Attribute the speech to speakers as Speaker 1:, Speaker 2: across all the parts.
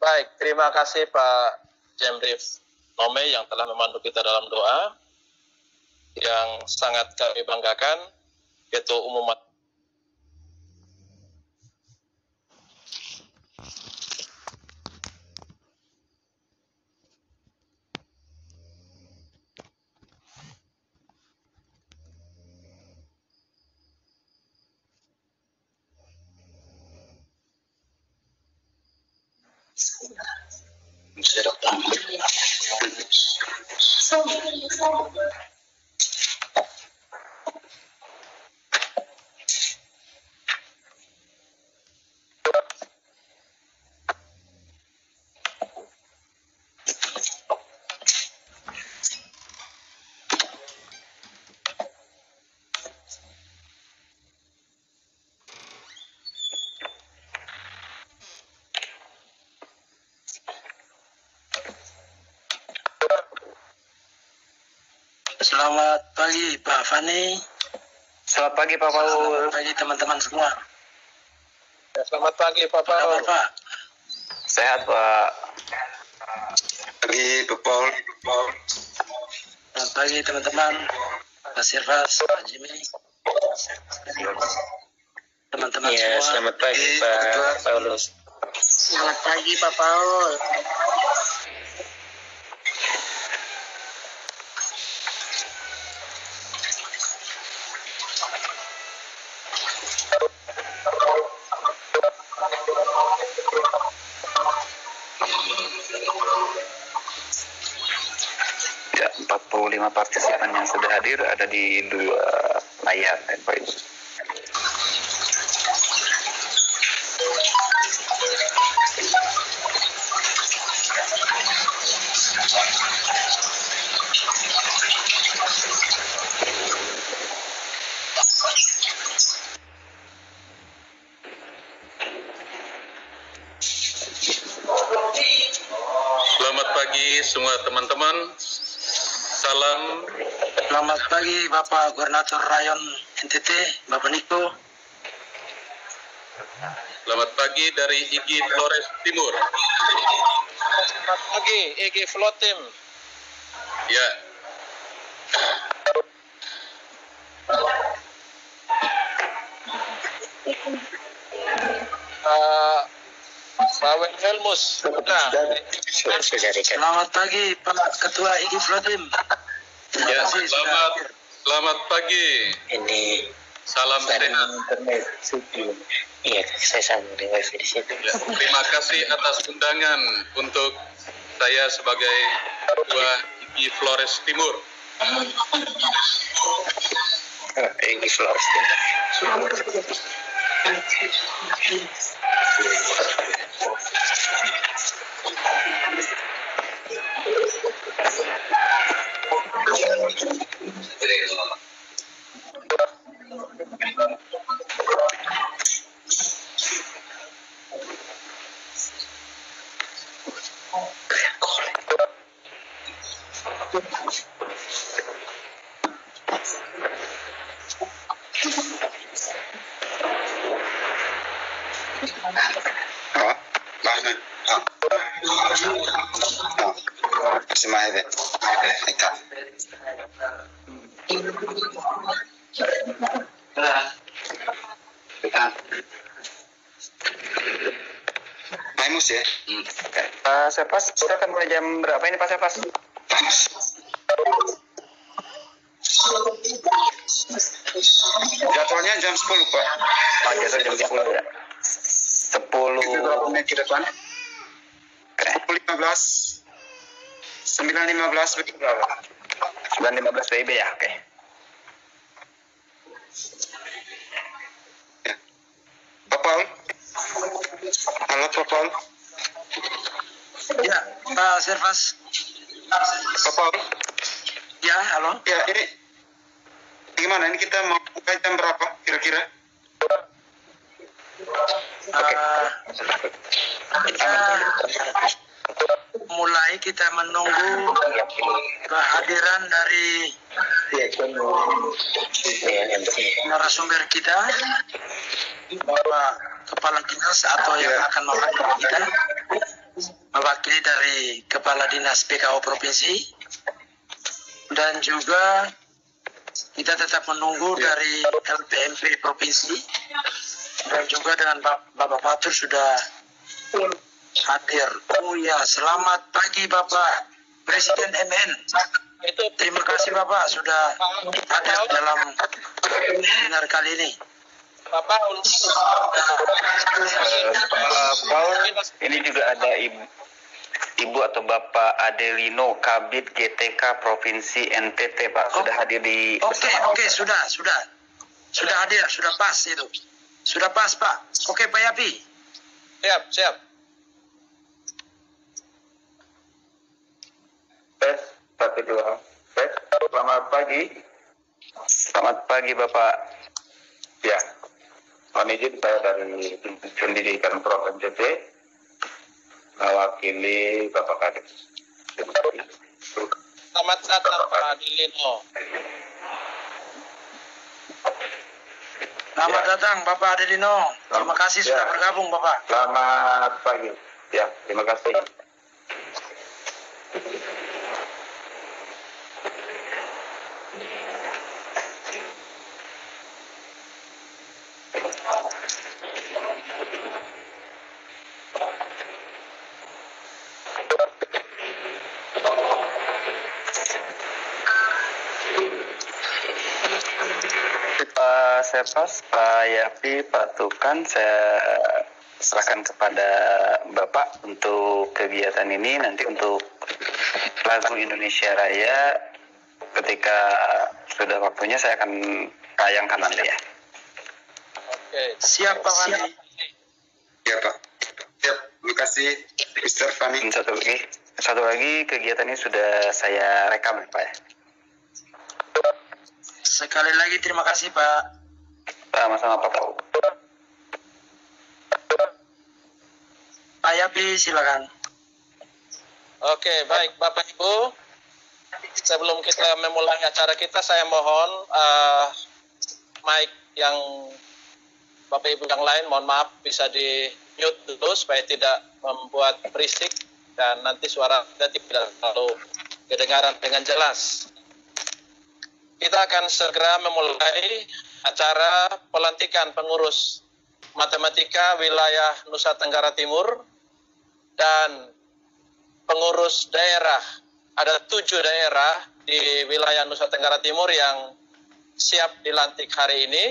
Speaker 1: Baik, terima kasih Pak Jemrif Nome yang telah memandu kita dalam doa yang sangat kami banggakan, Ketua Umum.
Speaker 2: Selamat pagi Pak Fani.
Speaker 3: Selamat pagi Pak Paul.
Speaker 2: Selamat pagi teman-teman semua.
Speaker 1: Selamat pagi Pak Paul.
Speaker 2: Apa kabar Pak?
Speaker 3: Sehat Pak.
Speaker 4: Pagi Pak Paul.
Speaker 2: Selamat pagi teman-teman. Pak Sirfas, Pak Jimmy. Teman-teman
Speaker 3: Ya,
Speaker 2: semua.
Speaker 3: selamat pagi Pak Paulus.
Speaker 5: Selamat pagi Pak Paul.
Speaker 3: Ya, 45 partisipan yang sudah hadir ada di 2 layar Pak.
Speaker 1: Selamat pagi semua teman-teman. Salam.
Speaker 2: Selamat pagi Bapak Koordinator Rayon NTT, Bapak Niko.
Speaker 1: Selamat pagi dari IGI Flores Timur. Selamat pagi IGI Flotim. Ya. Pak Helmus.
Speaker 2: Selamat pagi Pak Ketua IGI Flotim. Terima
Speaker 1: Ya,
Speaker 2: kasih sudah hadir.
Speaker 1: selamat pagi.
Speaker 3: Ini
Speaker 1: Salam sehat.
Speaker 3: internet Iya, saya sambung di wifi di situ.
Speaker 1: Ya, terima kasih atas undangan untuk saya sebagai Ketua IGI Flores Timur.
Speaker 3: Ini Flores.
Speaker 4: Terima Maimus ya.
Speaker 3: Pak Sepas, kita akan mulai jam berapa ini Pak Sepas?
Speaker 4: Jadwalnya jam 10 Pak.
Speaker 3: Jadwal jam 10 ya? 10.
Speaker 4: Itu berapa menit ke depan? 10.15 9.15 begitu berapa?
Speaker 3: 9.15 WIB ya, oke.
Speaker 4: Ya. Pak Paul. Halo Pak Paul.
Speaker 2: Ya, Pak Sirfas.
Speaker 4: Pak Paul.
Speaker 2: Ya, halo.
Speaker 4: Ya, ini gimana? Ini kita mau buka jam berapa kira-kira?
Speaker 2: Kita menunggu kehadiran dari narasumber kita, Bapak Kepala Dinas atau yang akan mewakili kita. mewakili dari Kepala Dinas PKO Provinsi, dan juga kita tetap menunggu dari LPMP Provinsi, dan juga dengan Bapak Fatur sudah hadir. Oh ya, selamat pagi Bapak Presiden MN. Terima kasih Bapak sudah hadir dalam webinar kali ini.
Speaker 1: Bapak,
Speaker 3: ini juga ada Ibu atau Bapak Adelino, Kabid GTK Provinsi NTT, Pak. Sudah hadir di...
Speaker 2: Oke, sudah hadir, sudah pas itu. Sudah pas, Pak. Oke, Pak Yapi.
Speaker 1: Siap.
Speaker 3: Tes, 1, 2. Tes, selamat pagi. Selamat pagi, Bapak. Ya, mohon izin saya dari Pendidikan Prof NTT, mewakili Bapak Kadis.
Speaker 1: Selamat datang Pak Adelino.
Speaker 2: Selamat datang Bapak Adelino. Terima kasih sudah bergabung Bapak.
Speaker 3: Selamat pagi. Ya, terima kasih. Pak Yapi, Pak Tukan, saya serahkan kepada Bapak untuk kegiatan ini. Nanti untuk lagu Indonesia Raya, ketika sudah waktunya saya akan tayangkan nanti ya.
Speaker 1: Oke.
Speaker 2: Siap Pak Fani.
Speaker 4: Ya Pak. Siap. Terima kasih Mr. Fani.
Speaker 3: Satu lagi kegiatan ini sudah saya rekam Pak ya.
Speaker 2: Sekali lagi terima kasih Pak.
Speaker 3: Sama-sama Pak.
Speaker 2: Pak Yapi silakan.
Speaker 1: Oke, baik Bapak Ibu. Sebelum kita memulai acara kita, saya mohon mic yang Bapak Ibu yang lain, mohon maaf bisa di mute dulu supaya tidak membuat berisik dan nanti suara kita tidak terlalu kedengaran dengan jelas. Kita akan segera memulai acara pelantikan pengurus matematika wilayah Nusa Tenggara Timur dan pengurus daerah. Ada 7 daerah di wilayah Nusa Tenggara Timur yang siap dilantik hari ini.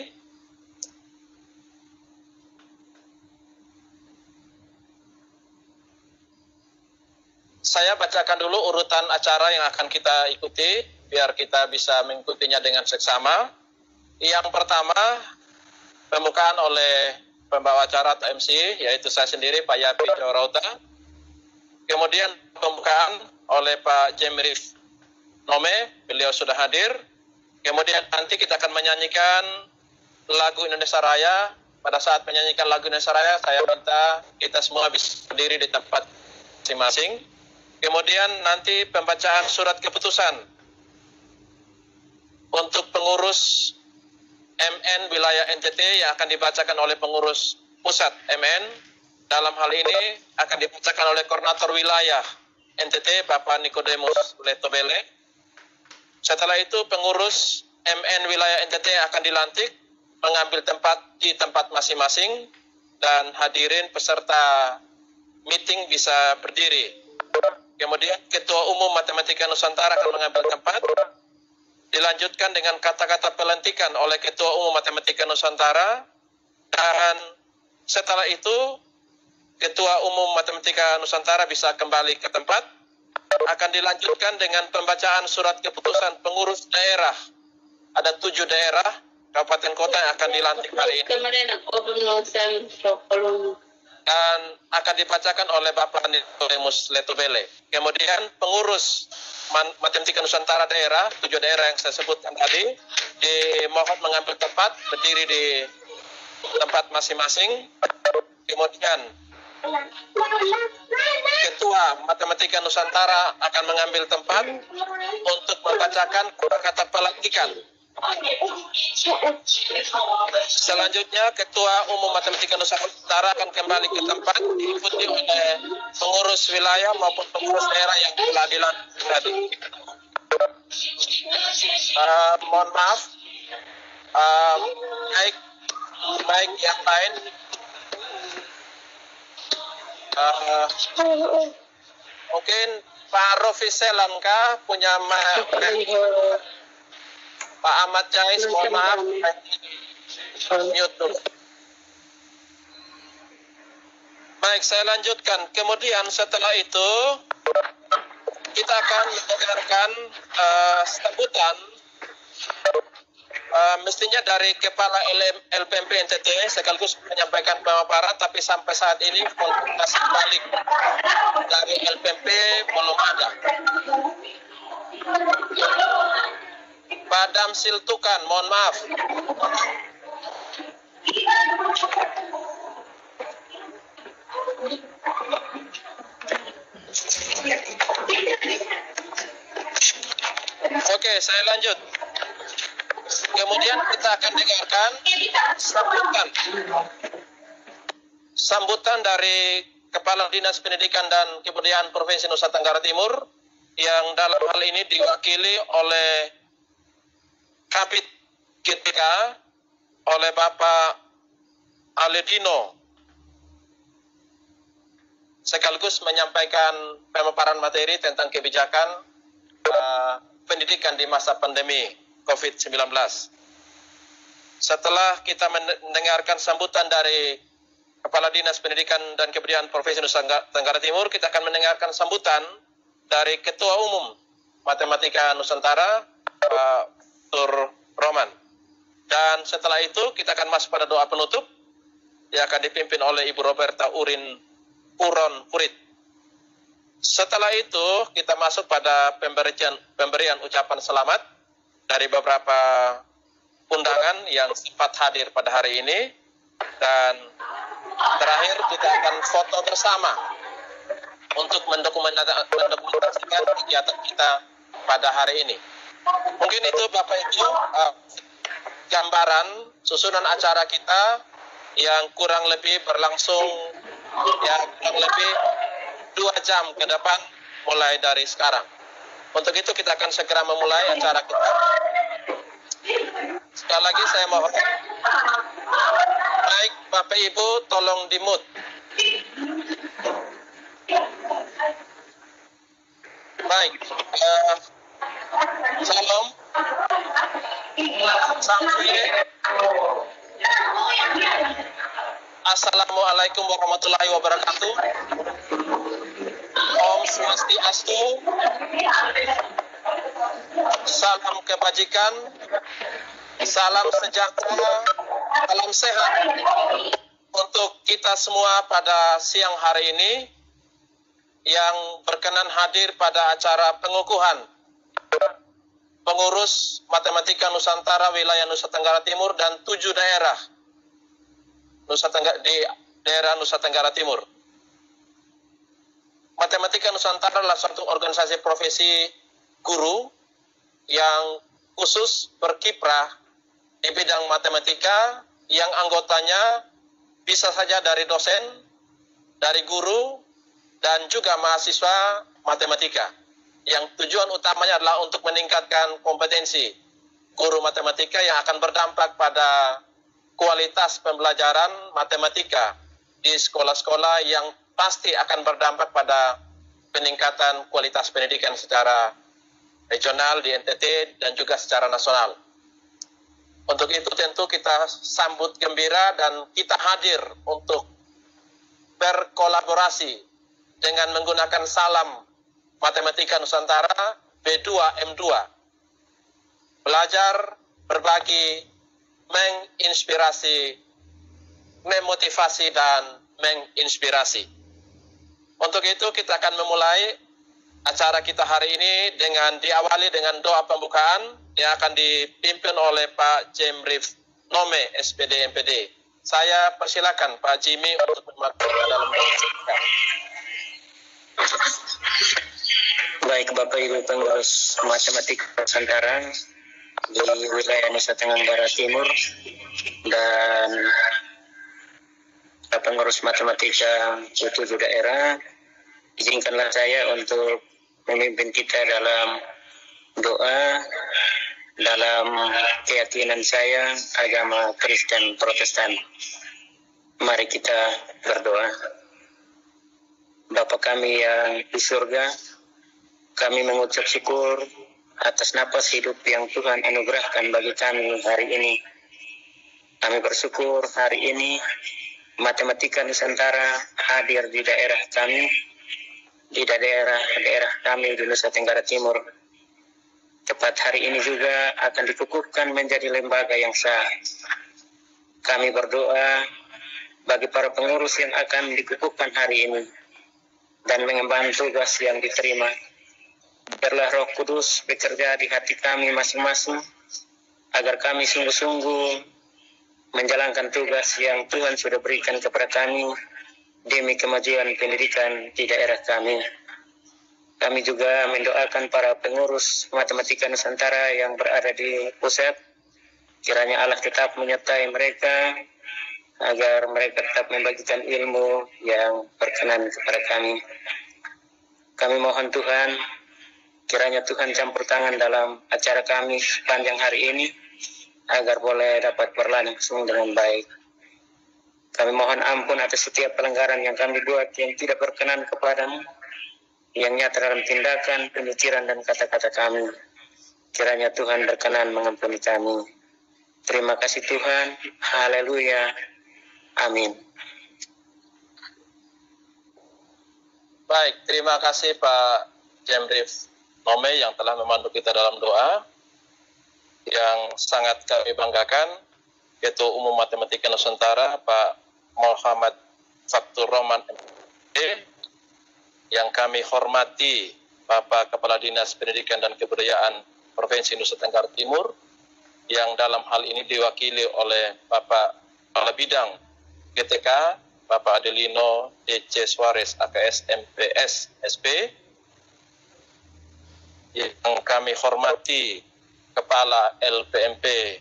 Speaker 1: Saya bacakan dulu urutan acara yang akan kita ikuti, biar kita bisa mengikutinya dengan seksama. Yang pertama, pembukaan oleh pembawa acara atau MC, yaitu saya sendiri, Pak Yapi Jawarauta. Kemudian pembukaan oleh Pak Jemrif Nome, beliau sudah hadir. Kemudian nanti kita akan menyanyikan lagu Indonesia Raya. Pada saat menyanyikan lagu Indonesia Raya, saya minta kita semua bisa berdiri di tempat masing-masing. Kemudian nanti pembacaan surat keputusan untuk pengurus MN wilayah NTT yang akan dibacakan oleh pengurus pusat MN. Dalam hal ini akan dibacakan oleh koordinator wilayah NTT Bapak Nikodemus Letobele. Setelah itu pengurus MN wilayah NTT akan dilantik mengambil tempat di tempat masing-masing dan hadirin peserta meeting bisa berdiri. Kemudian Ketua Umum Matematika Nusantara akan mengambil tempat. Dilanjutkan dengan kata-kata pelantikan oleh Ketua Umum Matematika Nusantara, dan setelah itu Ketua Umum Matematika Nusantara bisa kembali ke tempat. Akan dilanjutkan dengan pembacaan surat keputusan pengurus daerah. Ada 7 daerah kabupaten kota yang akan dilantik hari ini dan akan dibacakan oleh Bapak Nikodemus Letobele. Kemudian pengurus Matematika Nusantara daerah, 7 daerah yang saya sebutkan tadi, dimohon mengambil tempat, berdiri di tempat masing-masing. Kemudian Ketua Matematika Nusantara akan mengambil tempat untuk membacakan kata pelantikan. Selanjutnya Ketua Umum Matematika Nusantara akan kembali ke tempat diikuti oleh pengurus wilayah maupun pengurus daerah yang telah dilantik tadi. Mohon maaf, baik yang lain. Mungkin Pak Rofi Selanka punya Pak Ahmad Jais, mohon maaf, mute dulu. Baik, saya lanjutkan. Kemudian setelah itu kita akan mendengarkan sambutan mestinya dari Kepala LPMP NTT sekaligus menyampaikan pemaparan, tapi sampai saat ini konfirmasi balik dari LPMP belum ada. Pak Damsil Tukan, mohon maaf. Oke, saya lanjut. Kemudian kita akan dengarkan sambutan dari Kepala Dinas Pendidikan dan Kebudayaan Provinsi Nusa Tenggara Timur yang dalam hal ini diwakili oleh Kabid GTK oleh Bapak Aledino, sekaligus menyampaikan pemaparan materi tentang kebijakan pendidikan di masa pandemi COVID-19. Setelah kita mendengarkan sambutan dari Kepala Dinas Pendidikan dan Kebudayaan Provinsi Nusa Tenggara Timur, kita akan mendengarkan sambutan dari Ketua Umum Matematika Nusantara, Pak Tur Roman. Dan setelah itu kita akan masuk pada doa penutup yang akan dipimpin oleh Ibu Roberta Urin Puron Purit. Setelah itu kita masuk pada pemberian ucapan selamat dari beberapa undangan yang sempat hadir pada hari ini, dan terakhir kita akan foto bersama untuk mendokumentasikan kegiatan kita pada hari ini. Mungkin itu Bapak Ibu gambaran susunan acara kita yang kurang lebih berlangsung kurang lebih 2 jam ke depan mulai dari sekarang. Untuk itu kita akan segera memulai acara kita. Sekali lagi saya mohon, baik Bapak Ibu tolong di-mute. Baik, salam, Assalamualaikum warahmatullahi wabarakatuh. Om Swastiastu, salam kebajikan, salam sejahtera, salam sehat untuk kita semua pada siang hari ini yang berkenan hadir pada acara pengukuhan pengurus Matematika Nusantara wilayah Nusa Tenggara Timur dan 7 daerah di daerah Nusa Tenggara Timur. Matematika Nusantara adalah suatu organisasi profesi guru yang khusus berkiprah di bidang matematika, yang anggotanya bisa saja dari dosen, dari guru, dan juga mahasiswa matematika. Yang tujuan utamanya adalah untuk meningkatkan kompetensi guru matematika yang akan berdampak pada kualitas pembelajaran matematika di sekolah-sekolah, yang pasti akan berdampak pada peningkatan kualitas pendidikan secara regional di NTT dan juga secara nasional. Untuk itu tentu kita sambut gembira dan kita hadir untuk berkolaborasi dengan menggunakan salam Matematika Nusantara B2M2. Belajar, berbagi, menginspirasi, memotivasi, dan menginspirasi. Untuk itu kita akan memulai acara kita hari ini dengan diawali dengan doa pembukaan yang akan dipimpin oleh Pak Jemrif Nome, SPD MPD. Saya persilakan Pak Jimmy untuk memakai dalam doa.
Speaker 6: Baik Bapak Ibu pengurus Matematika Nusantara di wilayah Nusa Tenggara Timur dan pengurus matematika U7 daerah, izinkanlah saya untuk memimpin kita dalam doa dalam keyakinan saya agama Kristen Protestan. Mari kita berdoa. Bapa kami yang di surga, kami mengucap syukur atas napas hidup yang Tuhan anugerahkan bagi kami hari ini. Kami bersyukur hari ini Matematika Nusantara hadir di daerah kami, di daerah kami di Nusa Tenggara Timur. Tepat hari ini juga akan dikukuhkan menjadi lembaga yang sah. Kami berdoa bagi para pengurus yang akan dikukuhkan hari ini dan mengemban tugas yang diterima. Biarlah Roh Kudus bekerja di hati kami masing-masing agar kami sungguh-sungguh menjalankan tugas yang Tuhan sudah berikan kepada kami demi kemajuan pendidikan di daerah kami. Kami juga mendoakan para pengurus Matematika Nusantara yang berada di pusat, kiranya Allah tetap menyertai mereka agar mereka tetap membagikan ilmu yang berkenan kepada kami. Kami mohon Tuhan, kiranya Tuhan campur tangan dalam acara kami sepanjang hari ini, agar boleh dapat berlangsung dengan baik. Kami mohon ampun atas setiap pelanggaran yang kami buat yang tidak berkenan kepadamu, yang nyata dalam tindakan, pemikiran, dan kata-kata kami. Kiranya Tuhan berkenan mengampuni kami. Terima kasih Tuhan. Haleluya. Amin.
Speaker 1: Baik, terima kasih Pak Jemrif Nome yang telah memandu kita dalam doa. Yang sangat kami banggakan, Ketua Umum Matematika Nusantara Pak Muhammad Fatur Roman MD, yang kami hormati Bapak Kepala Dinas Pendidikan dan Kebudayaan Provinsi Nusa Tenggara Timur, yang dalam hal ini diwakili oleh Bapak Kepala Bidang GTK Bapak Adelino DC Suarez AKS MPS SP, yang kami hormati Kepala LPMP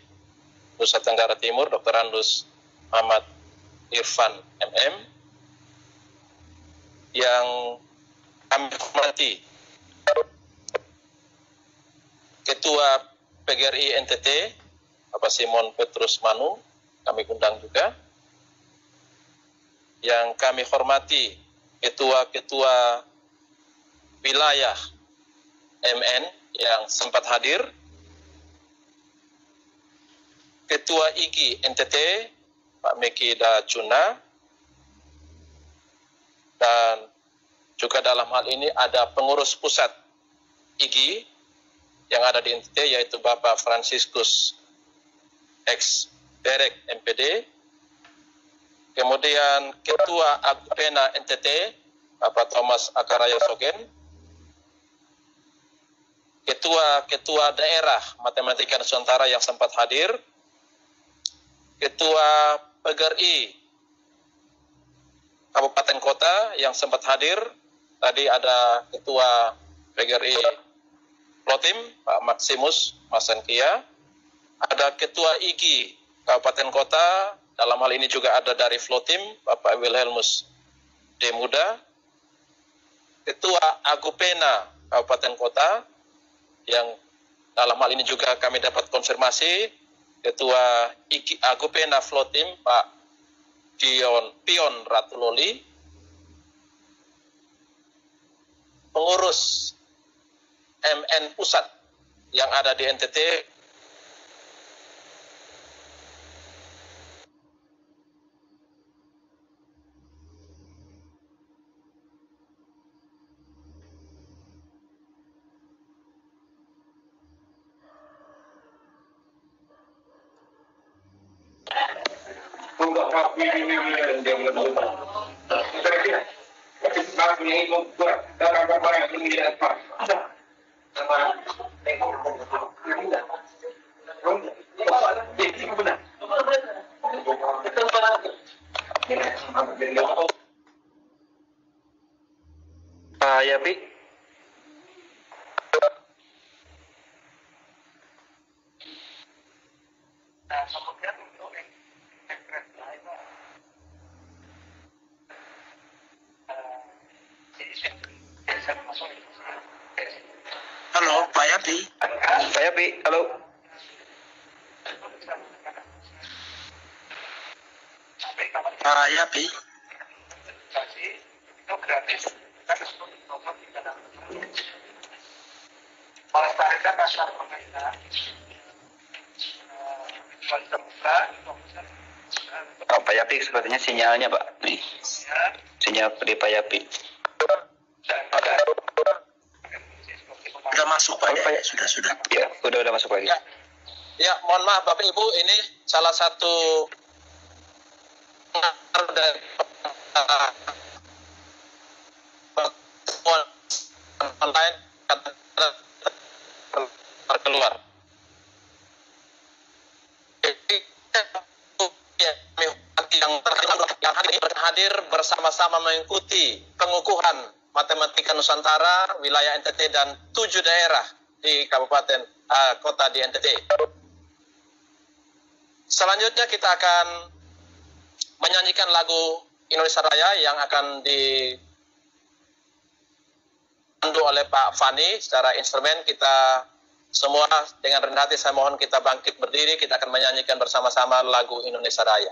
Speaker 1: Nusa Tenggara Timur Dr. Andus Muhammad Irfan MM, yang kami hormati Ketua PGRI NTT Bapak Simon Petrus Manu, kami undang juga. Yang kami hormati Ketua-Ketua Wilayah MN yang sempat hadir, Ketua IGI NTT Pak Mekida Cuna, dan juga dalam hal ini ada pengurus pusat IGI yang ada di NTT, yaitu Bapak Franciscus X Derek MPD, kemudian Ketua Agpena NTT Bapak Thomas Akaraya Sogen, Ketua Daerah Matematika Nusantara yang sempat hadir, Ketua PGRI Kabupaten Kota yang sempat hadir. Tadi ada Ketua PGRI Plotim Pak Maximus Masenkia, ada Ketua IGI Kabupaten Kota, dalam hal ini juga ada dari Flotim Bapak Wilhelmus D. Muda, Ketua Agupena Kabupaten Kota, yang dalam hal ini juga kami dapat konfirmasi Ketua IGI Agupena Flotim Pak Pion Ratuloli, pengurus MN Pusat yang ada di NTT
Speaker 3: Pak Yapi.
Speaker 2: Halo, Pak Yapi.
Speaker 3: Pak Yapi, halo.
Speaker 2: Pak Yapi.
Speaker 3: Oh, Pak Yapi sepertinya sinyalnya, Pak. Nih. Sinyal di Pak Yapi.
Speaker 2: Sudah masuk Pak
Speaker 3: Pak
Speaker 2: ya? Sudah.
Speaker 3: Ya, udah masuk lagi.
Speaker 1: Ya, mohon maaf Bapak Ibu, ini salah satu dari pertemuan online keluar. Yang hadir bersama-sama mengikuti pengukuhan Matematika Nusantara wilayah NTT dan 7 daerah di kabupaten kota di NTT. Selanjutnya kita akan menyanyikan lagu Indonesia Raya yang akan dipandu oleh Pak Fani secara instrumen. Kita semua dengan rendah hati saya mohon kita bangkit berdiri, kita akan menyanyikan bersama-sama lagu Indonesia Raya.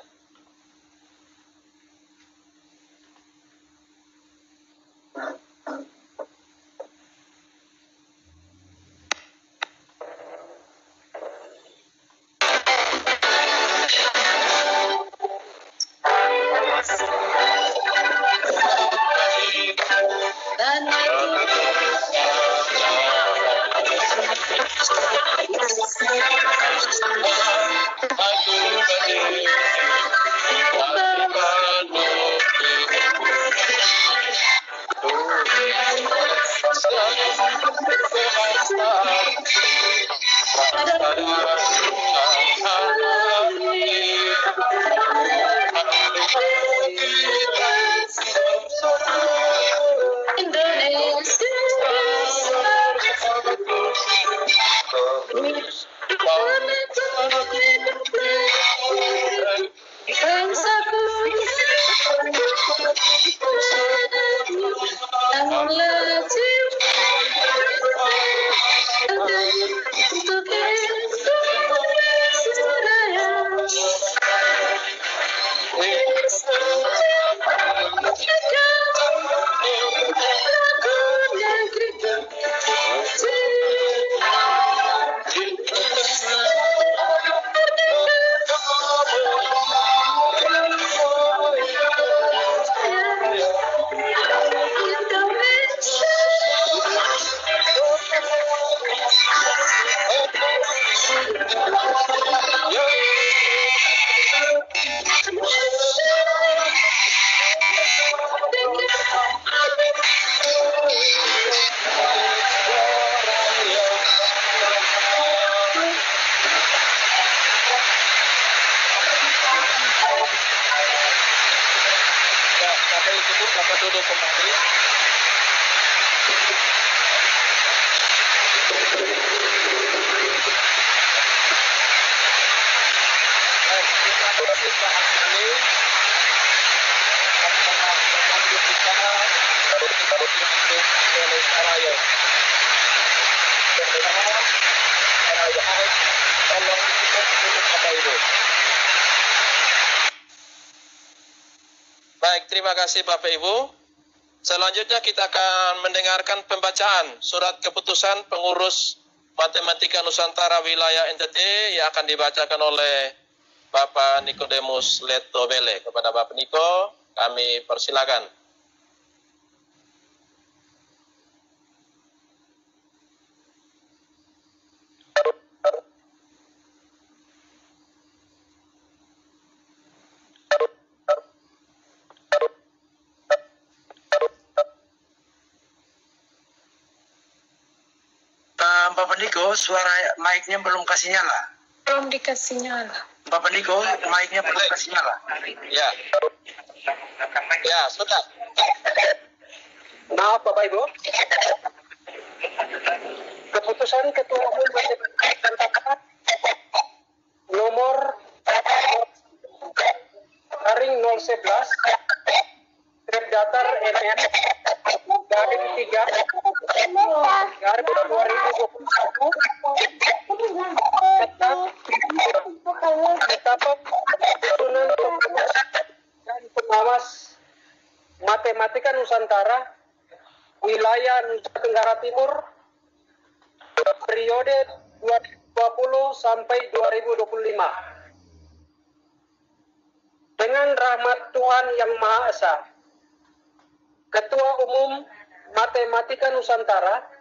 Speaker 1: Dapat duduk kembali. Baik, terima kasih Bapak Ibu. Selanjutnya kita akan mendengarkan pembacaan surat keputusan pengurus Matematika Nusantara wilayah NTT yang akan dibacakan oleh Bapak Nikodemus Letobele. Kepada Bapak Niko, kami persilakan.
Speaker 2: Bapak Niko, suara mic-nya belum kasih nyala.
Speaker 5: Belum dikasih nyala.
Speaker 2: Bapak Niko, mic-nya belum kasih nyala.
Speaker 1: Ya. Ya, sudah.
Speaker 6: Maaf Bapak Ibu. Keputusan Ketua Umum Matematika nomor garing 011 Datar NN garing 3
Speaker 7: Penetapan susunan pengurus dan pengawas Matematika Nusantara wilayah Nusa Tenggara Timur periode 2020 sampai 2025. Dengan rahmat Tuhan Yang Maha Esa, Ketua Umum Matematika Nusantara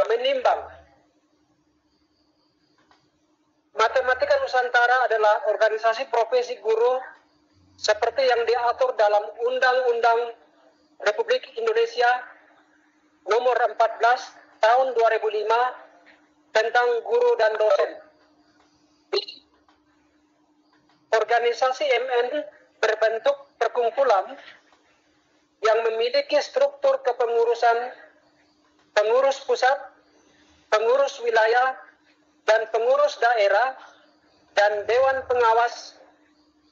Speaker 7: menimbang Matematika Nusantara adalah organisasi profesi guru seperti yang diatur dalam Undang-Undang Republik Indonesia Nomor 14 Tahun 2005 tentang guru dan dosen. Organisasi MN berbentuk perkumpulan yang memiliki struktur kepengurusan pengurus pusat, pengurus wilayah, dan pengurus daerah, dan dewan pengawas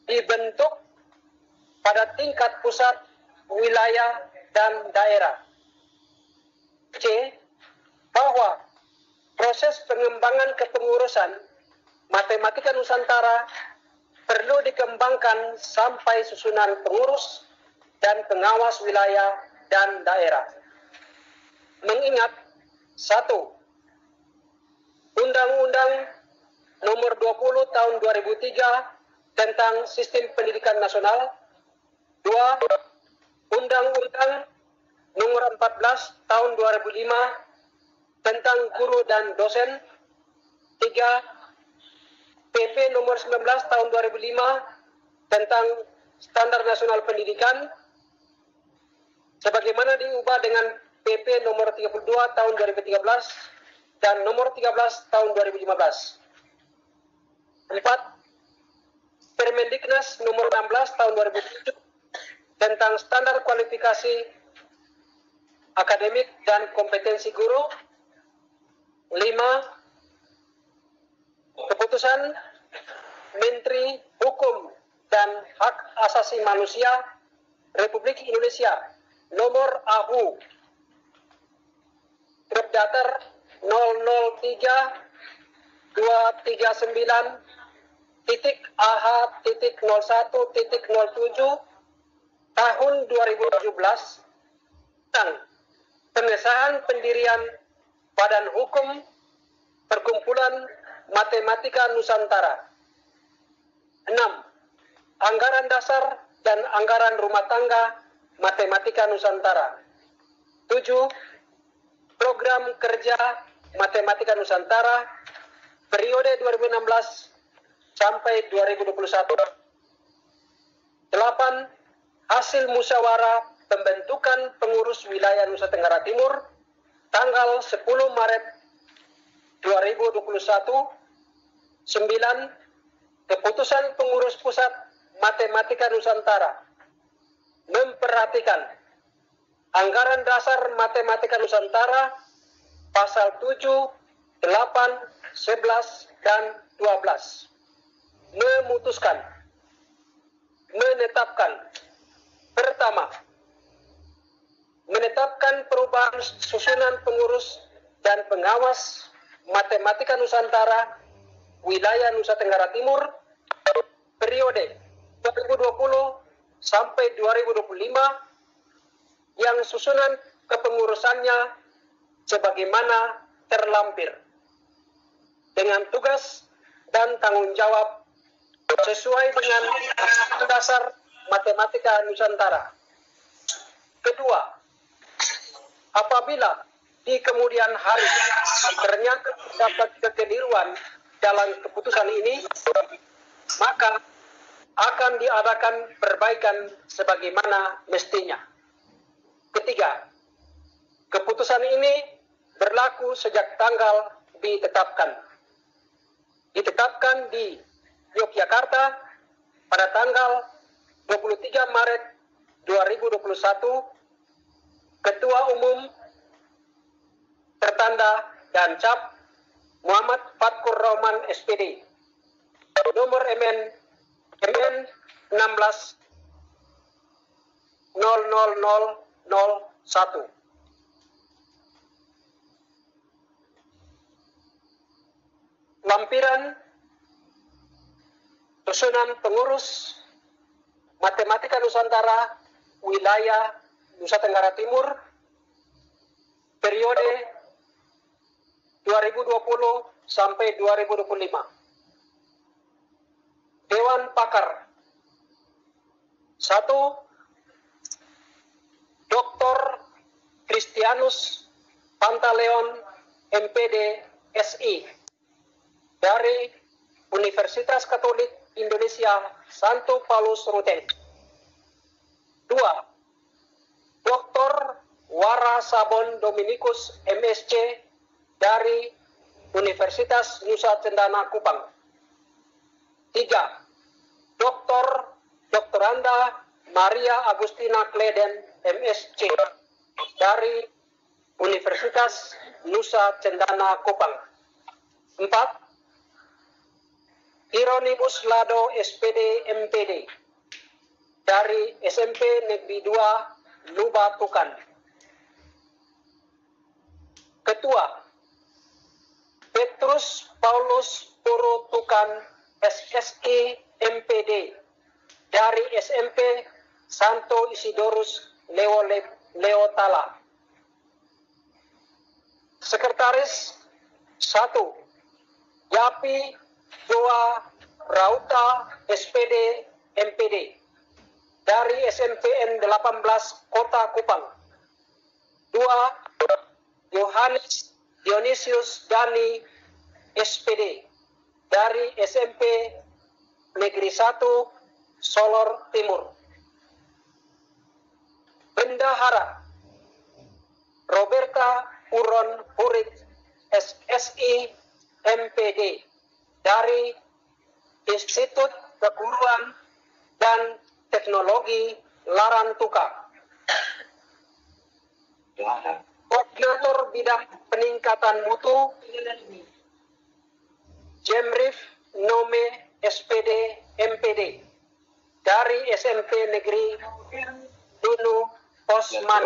Speaker 7: dibentuk pada tingkat pusat, wilayah, dan daerah. C. Bahwa proses pengembangan kepengurusan Matematika Nusantara perlu dikembangkan sampai susunan pengurus dan pengawas wilayah dan daerah. Mengingat 1. Undang-Undang Nomor 20 Tahun 2003 tentang Sistem Pendidikan Nasional. 2. Undang-Undang Nomor 14 Tahun 2005 tentang guru dan dosen. 3. PP Nomor 19 Tahun 2005 tentang Standar Nasional Pendidikan sebagaimana diubah dengan PP Nomor 32 Tahun 2013 dan Nomor 13 Tahun 2015. 4. Permendiknas Nomor 16 Tahun 2007 tentang Standar Kualifikasi Akademik dan Kompetensi Guru. 5. Keputusan Menteri Hukum dan Hak Asasi Manusia Republik Indonesia Nomor AHU Datar 003-239.AH.01.07 tahun 2017 tentang pengesahan pendirian Badan Hukum Perkumpulan Matematika Nusantara. 6. Anggaran dasar dan anggaran rumah tangga Matematika Nusantara. 7. Program kerja Matematika Nusantara periode 2016 sampai 2021. 8. Hasil musyawarah pembentukan pengurus wilayah Nusa Tenggara Timur tanggal 10 Maret 2021. 9. Keputusan pengurus pusat Matematika Nusantara memperhatikan anggaran dasar Matematika Nusantara pasal 7, 8, 11, dan 12. Memutuskan, menetapkan. Pertama, menetapkan perubahan susunan pengurus dan pengawas Matematika Nusantara wilayah Nusa Tenggara Timur periode 2020 sampai 2025 yang susunan kepengurusannya sebagaimana terlampir dengan tugas dan tanggung jawab sesuai dengan dasar Matematika Nusantara. Kedua, apabila di kemudian hari ternyata terdapat kekeliruan dalam keputusan ini, maka akan diadakan perbaikan sebagaimana mestinya. Ketiga, keputusan ini berlaku sejak tanggal ditetapkan. Ditetapkan di Yogyakarta pada tanggal 23 Maret 2021, Ketua Umum tertanda dan cap Muhammad Fatkur Rahman SPD, nomor MN 16 00001. lampiran susunan pengurus Matematika Nusantara wilayah Nusa Tenggara Timur periode 2020 sampai 2025. Dewan Pakar 1. Dr. Christianus Pantaleon MPD SI dari Universitas Katolik Indonesia Santo Paulus Ruteng. 2. Dr. Wara Sabon Dominikus MSc dari Universitas Nusa Cendana Kupang. 3. Doktoranda Maria Agustina Kleden MSc dari Universitas Nusa Cendana Kupang. 4. Hieronymus Lado SPD MPD dari SMP Negeri 2 Luba Tukan. Ketua Petrus Paulus Puro Tukan SSI MPD dari SMP Santo Isidorus Leotala. Sekretaris 1. Yapi Joa Rauta SPD MPD dari SMPN 18 Kota Kupang. 2. Yohanes Dionysius Dani SPD dari SMP Negeri 1 Solor Timur. Bendahara Roberta Uron Hurit SSI MPD dari Institut Keguruan dan Teknologi Larantuka. Koordinator Bidang Peningkatan Mutu Jemrif Nome SPD MPD dari SMP Negeri Dunu Posman.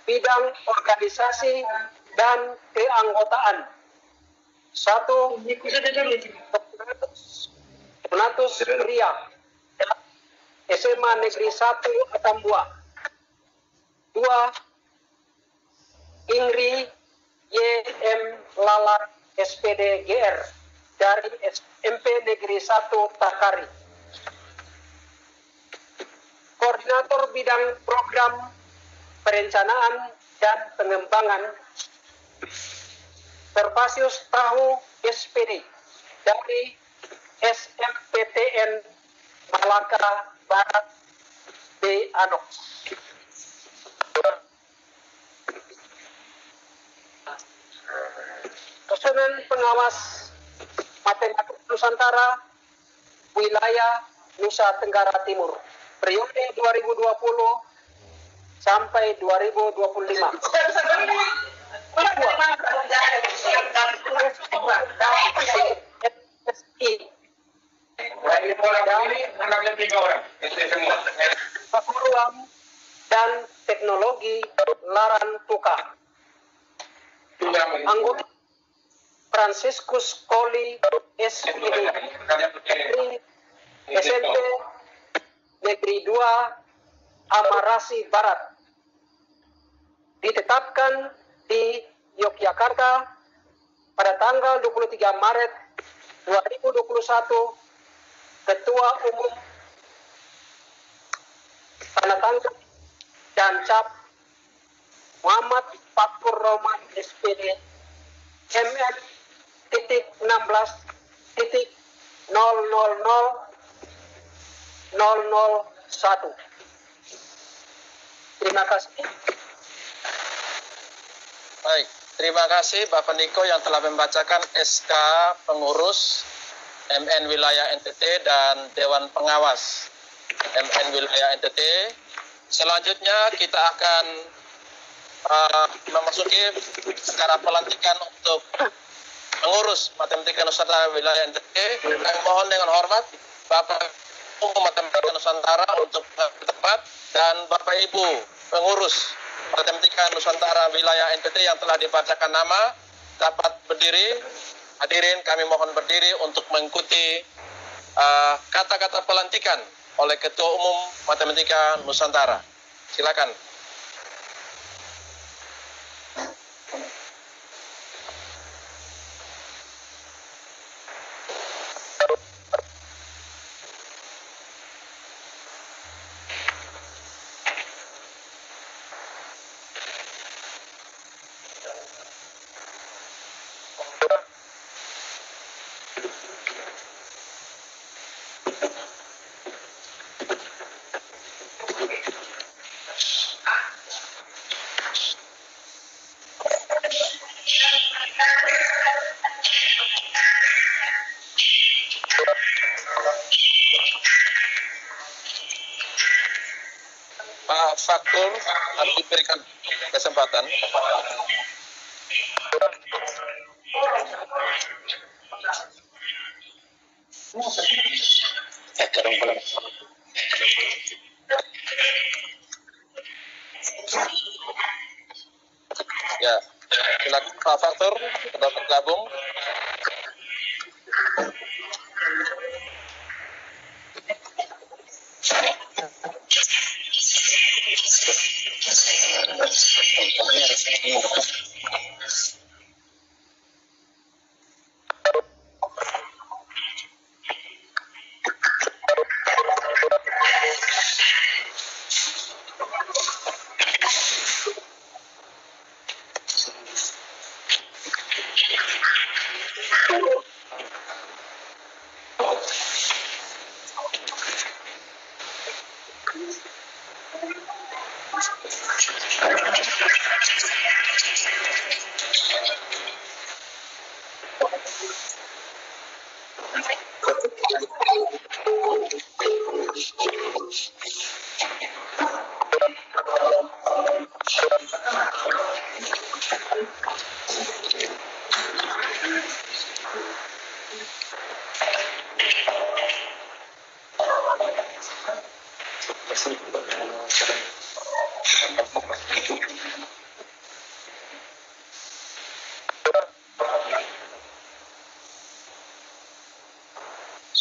Speaker 7: Bidang Organisasi dan Keanggotaan 1. Donatus Pria SMA Negeri 1 Atambua. 2. Ingri YM Lala SPD GR dari SMP Negeri 1 Takari. Koordinator Bidang Program Perencanaan dan Pengembangan Terpasius Tahu SPD dari SMPTN Malaka Barat B. Anok. Susunan Pengawas Matematika Nusantara wilayah Nusa Tenggara Timur periode 2020 sampai 2025. Keguruan dan Teknologi Larantuka. Anggota Franciscus Koli SPD SMP Negeri 2 Amarasi Barat ditetapkan di Yogyakarta pada tanggal 23 Maret 2021. Ketua Umum tanda tangan dan cap Muhammad Fatur Roman SPD MM titik 16.000.001. Terima kasih.
Speaker 1: Baik, terima kasih Bapak Niko yang telah membacakan SK pengurus MN Wilayah NTT dan Dewan Pengawas MN Wilayah NTT. Selanjutnya kita akan memasuki secara pelantikan untuk pengurus Matematika Nusantara Wilayah NTT. Kami mohon dengan hormat Bapak Umum Matematika Nusantara untuk tempat dan Bapak Ibu pengurus Matematika Nusantara wilayah NTT yang telah dibacakan nama dapat berdiri. Hadirin, kami mohon berdiri untuk mengikuti kata-kata pelantikan oleh Ketua Umum Matematika Nusantara. Silakan. Pak Faktur harus diberikan kesempatan. Ya, silakan Pak Faktur sudah bergabung.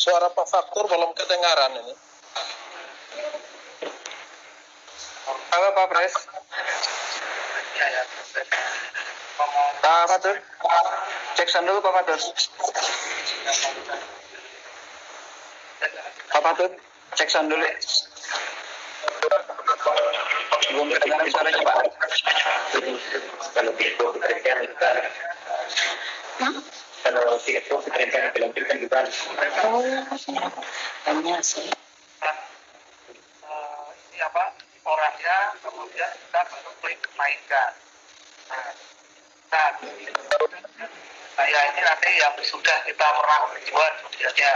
Speaker 1: Suara Pak Faktur belum kedengaran ini.
Speaker 3: Halo Pak Pres. Pak Fatur. Cek sound dulu Pak Fatur. Pak Fatur, cek sound dulu. Belum kedengaran suaranya Pak. Kalau itu kalau itu rencana dilampirkan di Bali.
Speaker 5: Tanya sih.
Speaker 7: Ini apa orangnya, kemudian kita baru klik mainkan. Nah, saya ini nanti yang sudah kita pernah berjuang sebenarnya.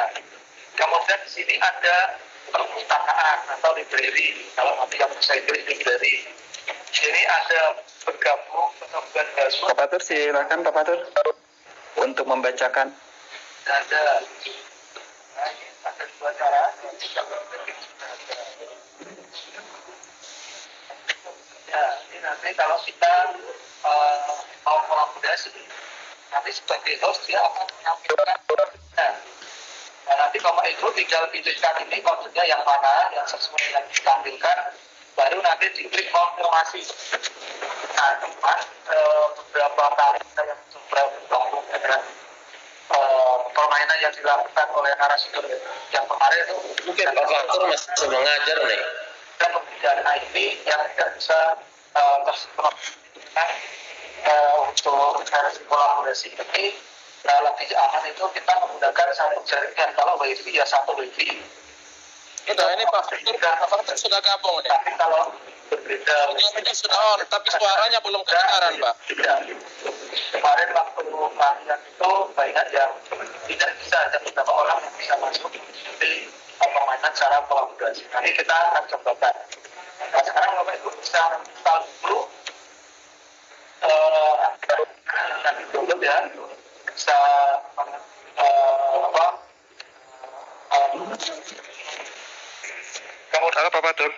Speaker 7: Kemudian di sini ada perpustakaan atau library, kalau nanti yang saya Inggris library. Di sini ada bergabung kemudian
Speaker 3: Pak Fatur silakan Pak Fatur untuk membacakan.
Speaker 7: ada dua cara. Ya, ini nanti kalau kita mau kolaborasi, nanti sebagai host dia akan menyampaikan kodenya. Nah, nanti kalau itu tinggal pilihkan ini kodenya yang mana, yang sesuai yang ditampilkan, baru nanti diklik konfirmasi. Nah, cuman beberapa kali saya coba bergabung dengan permainan yang dilakukan oleh narasumber yang kemarin itu
Speaker 1: Mungkin Pak Faktur masih mengajar nih.
Speaker 7: dan pembedaan IT yang tidak bisa tersinkronkan untuk versi kolaborasi ini lebih aman itu kita menggunakan satu jaringan. Kalau WiFi ya satu WiFi.
Speaker 1: Sudah, ini Pak Faktur sudah gabung nih.
Speaker 7: Tapi kalau berbeda
Speaker 1: Videonya sudah on, tapi suaranya belum kedengaran Pak.
Speaker 7: tidak. Kemarin waktu latihan itu banyak yang tidak bisa, ada beberapa orang yang bisa masuk di permainan secara kolaborasi. Nanti kita akan cobakan. Nah, sekarang Bapak Ibu bisa install dulu nanti dulu ya bisa
Speaker 3: Halo Pak Fatur.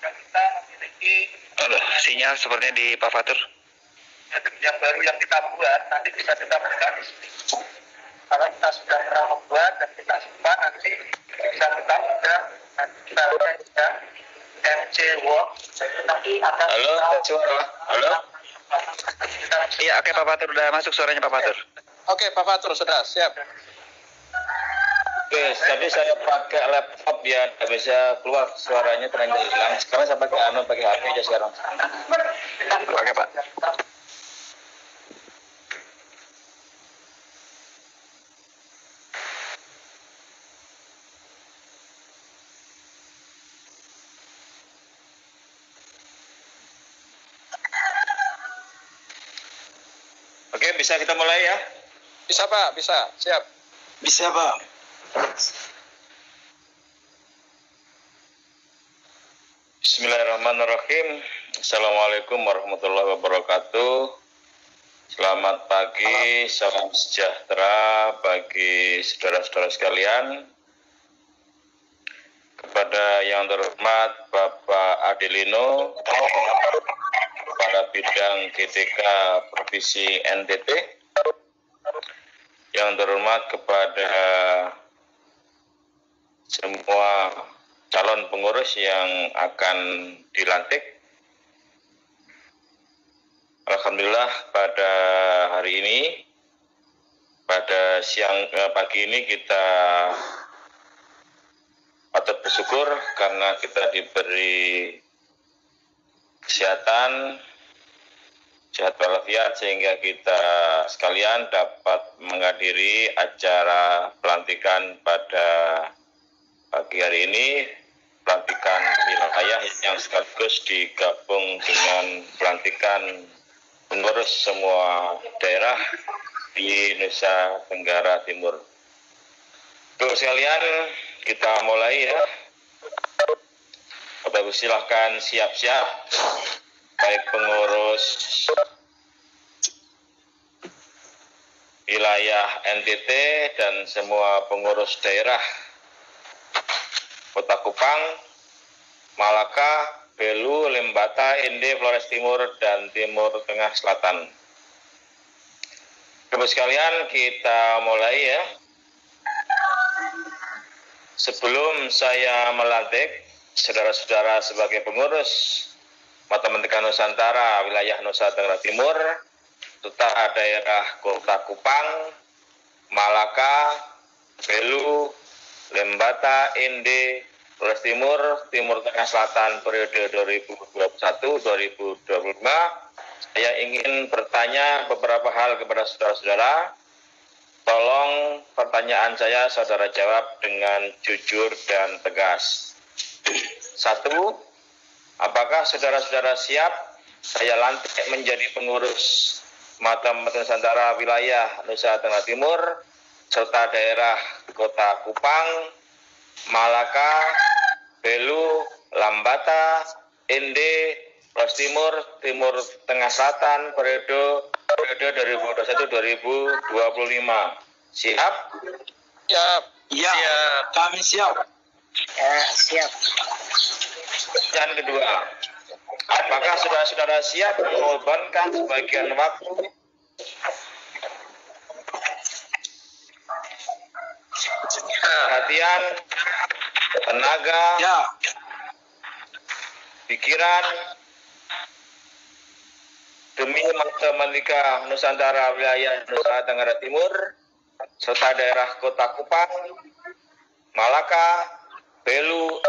Speaker 7: kita memiliki
Speaker 3: Sinyal sepertinya di Pak Fatur.
Speaker 7: yang baru yang kita buat nanti bisa kita buka di sini. Karena kita sudah pernah membuat dan kita simpan, nanti bisa kita buka, nanti kita lihat juga MC Work. Nanti akan
Speaker 3: Halo, suara. Halo. Iya, oke Pak Fatur udah masuk suaranya Pak Fatur.
Speaker 1: Oke, Pak Fatur sudah siap.
Speaker 3: Oke, tadi saya pakai laptop ya, nggak bisa keluar suaranya ternyata hilang. Sekarang saya pakai HP aja sekarang. Oke Pak. Oke, bisa kita mulai ya?
Speaker 1: Bisa Pak, bisa, siap.
Speaker 2: Bisa, Pak.
Speaker 3: Bismillahirrahmanirrahim. Assalamualaikum warahmatullahi wabarakatuh. Selamat pagi, salam sejahtera bagi saudara-saudara sekalian. Kepada yang terhormat Bapak Adelino, Kepala Bidang GTK Provinsi NTT, yang terhormat kepada semua calon pengurus yang akan dilantik. Alhamdulillah pada hari ini, pada pagi ini kita patut bersyukur karena kita diberi kesehatan, sehat walafiat sehingga kita sekalian dapat menghadiri acara pelantikan pada pagi hari ini, pelantikan wilayah yang sekaligus digabung dengan pelantikan pengurus semua daerah di Nusa Tenggara Timur. Untuk sekalian, kita mulai ya. Bapak Ibu silahkan siap-siap, baik pengurus wilayah NTT dan semua pengurus daerah Kota Kupang, Malaka, Belu, Lembata, Ende, Flores Timur, dan Timur Tengah Selatan. Bapak sekalian, kita mulai ya. Sebelum saya melantik saudara-saudara sebagai pengurus Matematika Nusantara wilayah Nusa Tenggara Timur, serta daerah Kota Kupang, Malaka, Belu, Lembata, Ende, Flores Timur, Timur Tengah Selatan periode 2021-2025, saya ingin bertanya beberapa hal kepada saudara-saudara. Tolong pertanyaan saya saudara jawab dengan jujur dan tegas. 1. Apakah saudara-saudara siap saya lantik menjadi pengurus Matematika Nusantara wilayah Nusa Tenggara Timur serta daerah Kota Kupang, Malaka, Belu, Lambata, Ende, Flores Timur, Timur Tengah Selatan periode 2021-2025. Siap?
Speaker 1: Siap.
Speaker 2: Ya, kami siap.
Speaker 6: Siap.
Speaker 3: Yang kedua, apakah saudara-saudara siap mengorbankan sebagian waktu perhatian, tenaga, pikiran demi Matematika Nusantara wilayah Nusa Tenggara Timur serta daerah Kota Kupang, Malaka, Belu,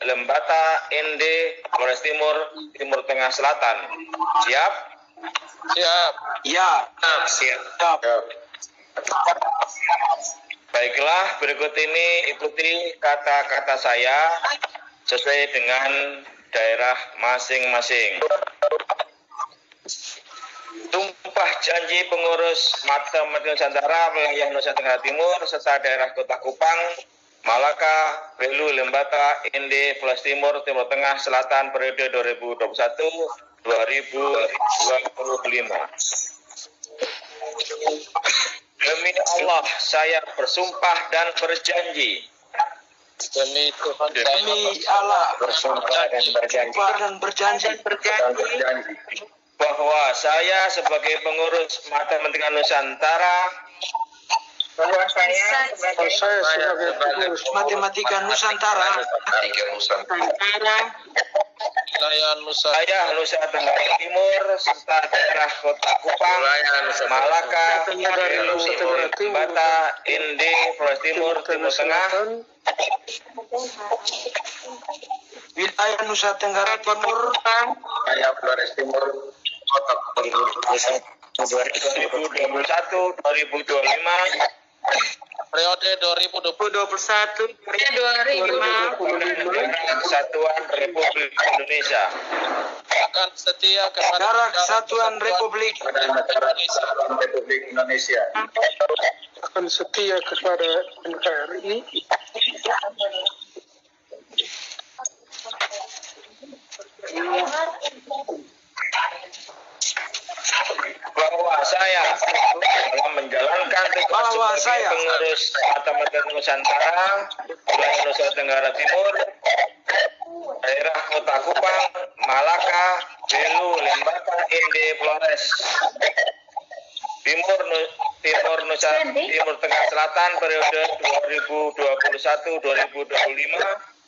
Speaker 3: Lembata, Ende, Flores Timur, Timur Tengah Selatan. Siap?
Speaker 1: Siap.
Speaker 2: Ya,
Speaker 3: Siap.
Speaker 2: siap.
Speaker 3: Baiklah, berikut ini ikuti kata-kata saya sesuai dengan daerah masing-masing. Sumpah janji pengurus Matematika Nusantara wilayah Nusa Tenggara Timur serta daerah Kota Kupang, Malaka, Belu, Lembata, Ende, Flores Timur, Timur Tengah Selatan periode 2021-2025. Demi Allah, saya bersumpah dan berjanji
Speaker 1: Demi Tuhan
Speaker 2: demi Allah
Speaker 6: bersumpah dan berjanji bahwa saya sebagai pengurus Matematika Nusantara
Speaker 2: sebagai pengurus Matematika Nusantara
Speaker 1: wilayah Nusa
Speaker 6: saya Nusa Tenggara Timur serta daerah Kota Kupang, Malaka, Belu, Bata, Indi, Flores Timur, Timur Tengah,
Speaker 2: wilayah Nusa Tenggara Timur,
Speaker 3: Wilayah Flores Timur, Kota
Speaker 6: 2021, 2025,
Speaker 1: periode 2021
Speaker 6: Kesatuan Republik Indonesia
Speaker 1: akan setia kepada
Speaker 2: Negara Kesatuan Republik
Speaker 3: Republik Indonesia.
Speaker 8: Akan setia kepada NKRI
Speaker 6: bahwa saya dalam menjalankan tugas sebagai pengurus Matematika Nusantara wilayah Nusa Tenggara Timur, daerah Kota Kupang, Malaka, Belu, Lembata, Inde, Flores Timur Nusa Timur Tengah Selatan periode 2021-2025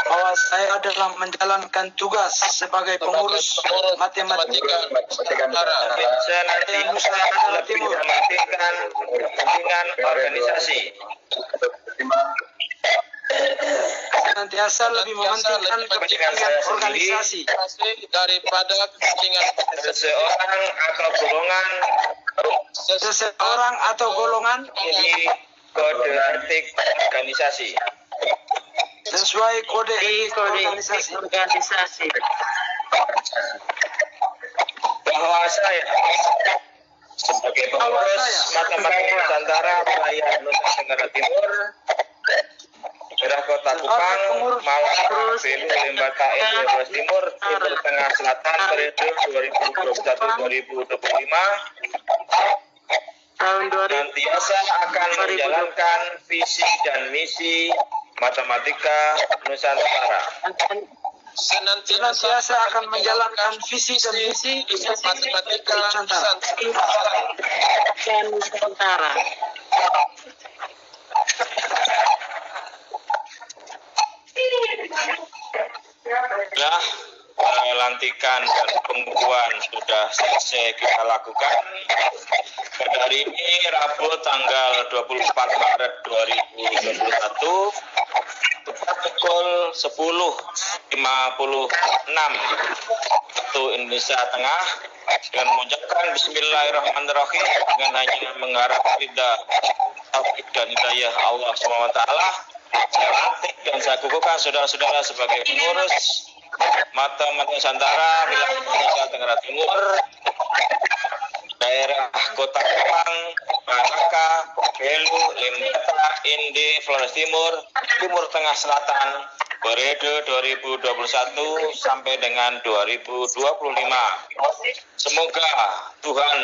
Speaker 2: bahwa saya dalam menjalankan tugas sebagai pengurus Matematika
Speaker 1: Nusantara
Speaker 6: senantiasa lebih mementingkan kepentingan organisasi
Speaker 2: senantiasa lebih mementingkan kepentingan organisasi
Speaker 1: daripada kepentingan
Speaker 6: seseorang atau golongan di kode etik organisasi
Speaker 2: sesuai kode etik organisasi
Speaker 6: bahwa saya sebagai pengurus Matematika Nusantara wilayah Nusa Tenggara Timur, daerah Kota Kupang, Malaka, Belu, Lembata, Inde, Flores Timur, Timur Tengah Selatan periode 2021-2025 senantiasa akan menjalankan visi dan misi Matematika Nusantara
Speaker 2: senantiasa akan menjalankan visi dan misi
Speaker 1: Matematika
Speaker 2: Nusantara.
Speaker 6: Nah, pelantikan dan pengukuhan sudah selesai kita lakukan. Pada hari ini Rabu tanggal 24 Maret 2021 tepat pukul 10.56 waktu Indonesia Tengah dengan mengucapkan Bismillahirrahmanirrahim dengan hanya mengharap ridha taufik dan hidayah Allah SWT. Saya lantik dan saya kukuhkan saudara-saudara sebagai pengurus Matematika Nusantara wilayah Nusa Tenggara Timur, daerah Kota Kupang, Malaka, Belu, Lembata, Inde, Flores Timur, Timur Tengah Selatan periode 2021 sampai dengan 2025. Semoga Tuhan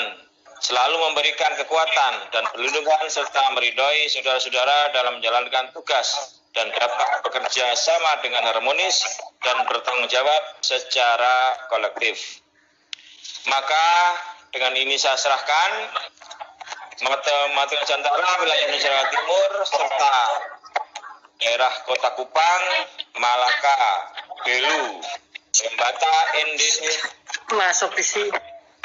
Speaker 6: selalu memberikan kekuatan dan perlindungan serta meridhoi saudara-saudara dalam menjalankan tugas dan dapat bekerja sama dengan harmonis dan bertanggung jawab secara kolektif. Maka dengan ini saya serahkan Matematika Nusantara wilayah Nusa Tenggara Timur serta daerah Kota Kupang, Malaka, Belu, Lembata, Inde,
Speaker 2: Masuk di sini.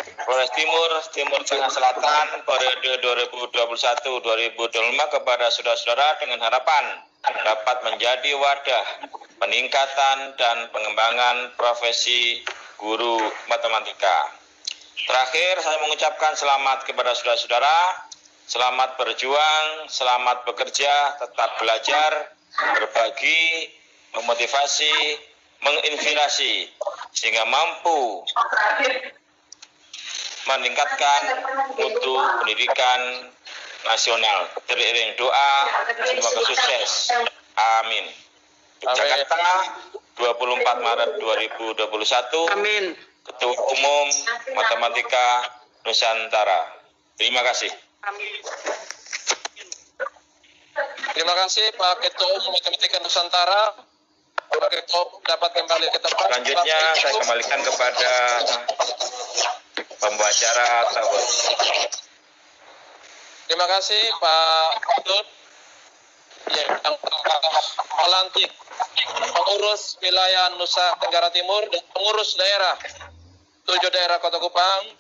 Speaker 6: Flores Timur, Timur Tengah Selatan periode 2021-2025 kepada saudara-saudara dengan harapan dapat menjadi wadah peningkatan dan pengembangan profesi guru matematika. Terakhir, saya mengucapkan selamat kepada saudara-saudara, selamat berjuang, selamat bekerja, tetap belajar, berbagi, memotivasi, menginspirasi, sehingga mampu meningkatkan mutu pendidikan nasional. Teriring doa, semoga sukses. Amin. Jakarta, 24 Maret 2021.
Speaker 2: Amin.
Speaker 6: Ketua Umum Matematika Nusantara. Terima kasih.
Speaker 2: Amin.
Speaker 1: Terima kasih Pak Ketua Umum Matematika Nusantara. Pak Ketua Umum dapat kembali ke tempat.
Speaker 9: Selanjutnya saya kembalikan kepada pembicara tersebut.
Speaker 1: Terima kasih Pak Abdul. Yang melantik pengurus wilayah Nusa Tenggara Timur dan pengurus daerah 7 daerah Kota Kupang,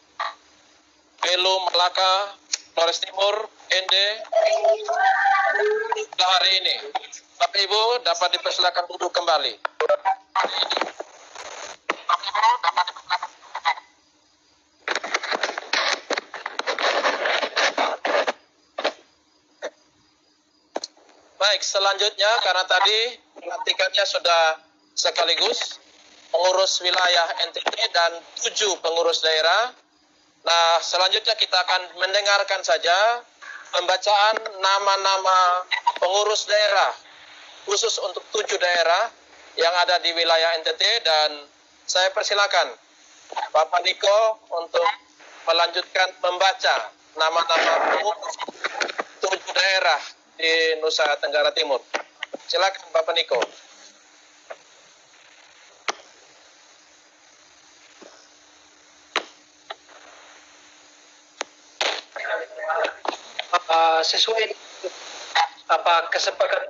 Speaker 1: Belu, Malaka, Flores Timur, Ende pada hari ini. Bapak Ibu dapat dipersilakan duduk kembali. Baik, selanjutnya karena tadi pelantikannya sudah sekaligus pengurus wilayah NTT dan 7 pengurus daerah. Nah, selanjutnya kita akan mendengarkan saja pembacaan nama-nama pengurus daerah khusus untuk 7 daerah yang ada di wilayah NTT, dan saya persilakan Bapak Niko untuk melanjutkan membaca nama-nama pengurus 7 daerah di Nusa Tenggara Timur. Silakan Bapak Niko.
Speaker 10: Sesuai kesepakatan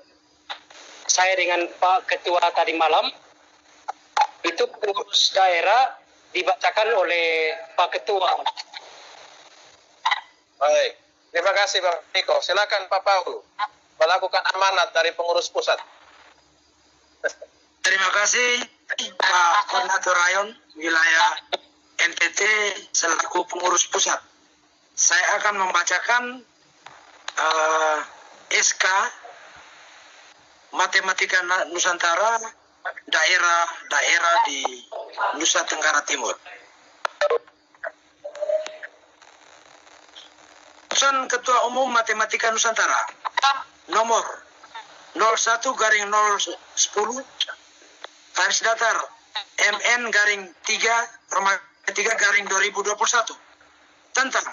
Speaker 10: saya dengan Pak Ketua tadi malam, itu pengurus daerah dibacakan oleh Pak Ketua.
Speaker 1: Baik, terima kasih Pak Niko. Silakan Pak Paul melakukan amanat dari pengurus pusat.
Speaker 2: Terima kasih Pak Koordinator Rayon wilayah NTT selaku pengurus pusat. Saya akan membacakan SK Matematika Nusantara daerah-daerah di Nusa Tenggara Timur. Keputusan Ketua Umum Matematika Nusantara nomor 01/010 garis datar MN-3/2021 tentang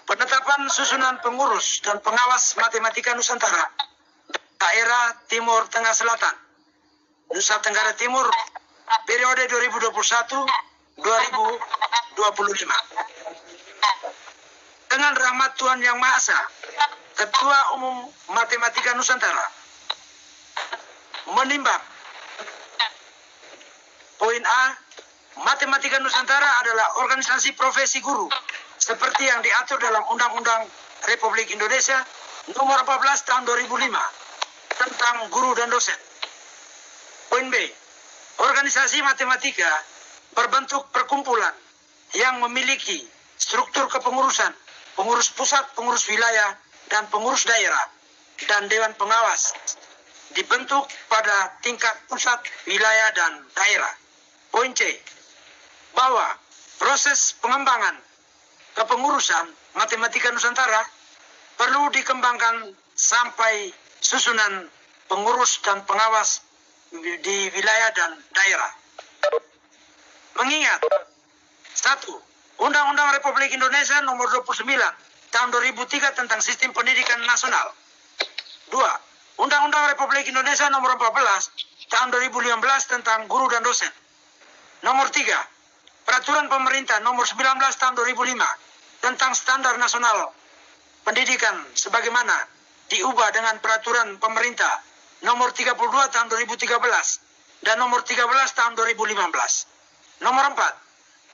Speaker 2: penetapan susunan pengurus dan pengawas Matematika Nusantara daerah Timur Tengah Selatan Nusa Tenggara Timur periode 2021-2025. Dengan rahmat Tuhan Yang Maha Esa, Ketua Umum Matematika Nusantara menimbang poin A, Matematika Nusantara adalah organisasi profesi guru seperti yang diatur dalam Undang-Undang Republik Indonesia Nomor 14 Tahun 2005 tentang guru dan dosen. Poin B, organisasi matematika berbentuk perkumpulan yang memiliki struktur kepengurusan, pengurus pusat, pengurus wilayah, dan pengurus daerah, dan dewan pengawas dibentuk pada tingkat pusat, wilayah, dan daerah. Poin C, bahwa proses pengembangan kepengurusan Matematika Nusantara perlu dikembangkan sampai susunan pengurus dan pengawas di wilayah dan daerah. Mengingat 1. Undang-Undang Republik Indonesia Nomor 29 Tahun 2003 tentang Sistem Pendidikan Nasional. 2. Undang-Undang Republik Indonesia Nomor 14 Tahun 2015 tentang guru dan dosen. Nomor 3. Peraturan Pemerintah Nomor 19 Tahun 2005 tentang Standar Nasional Pendidikan sebagaimana diubah dengan Peraturan Pemerintah Nomor 32 Tahun 2013 dan Nomor 13 Tahun 2015. Nomor 4.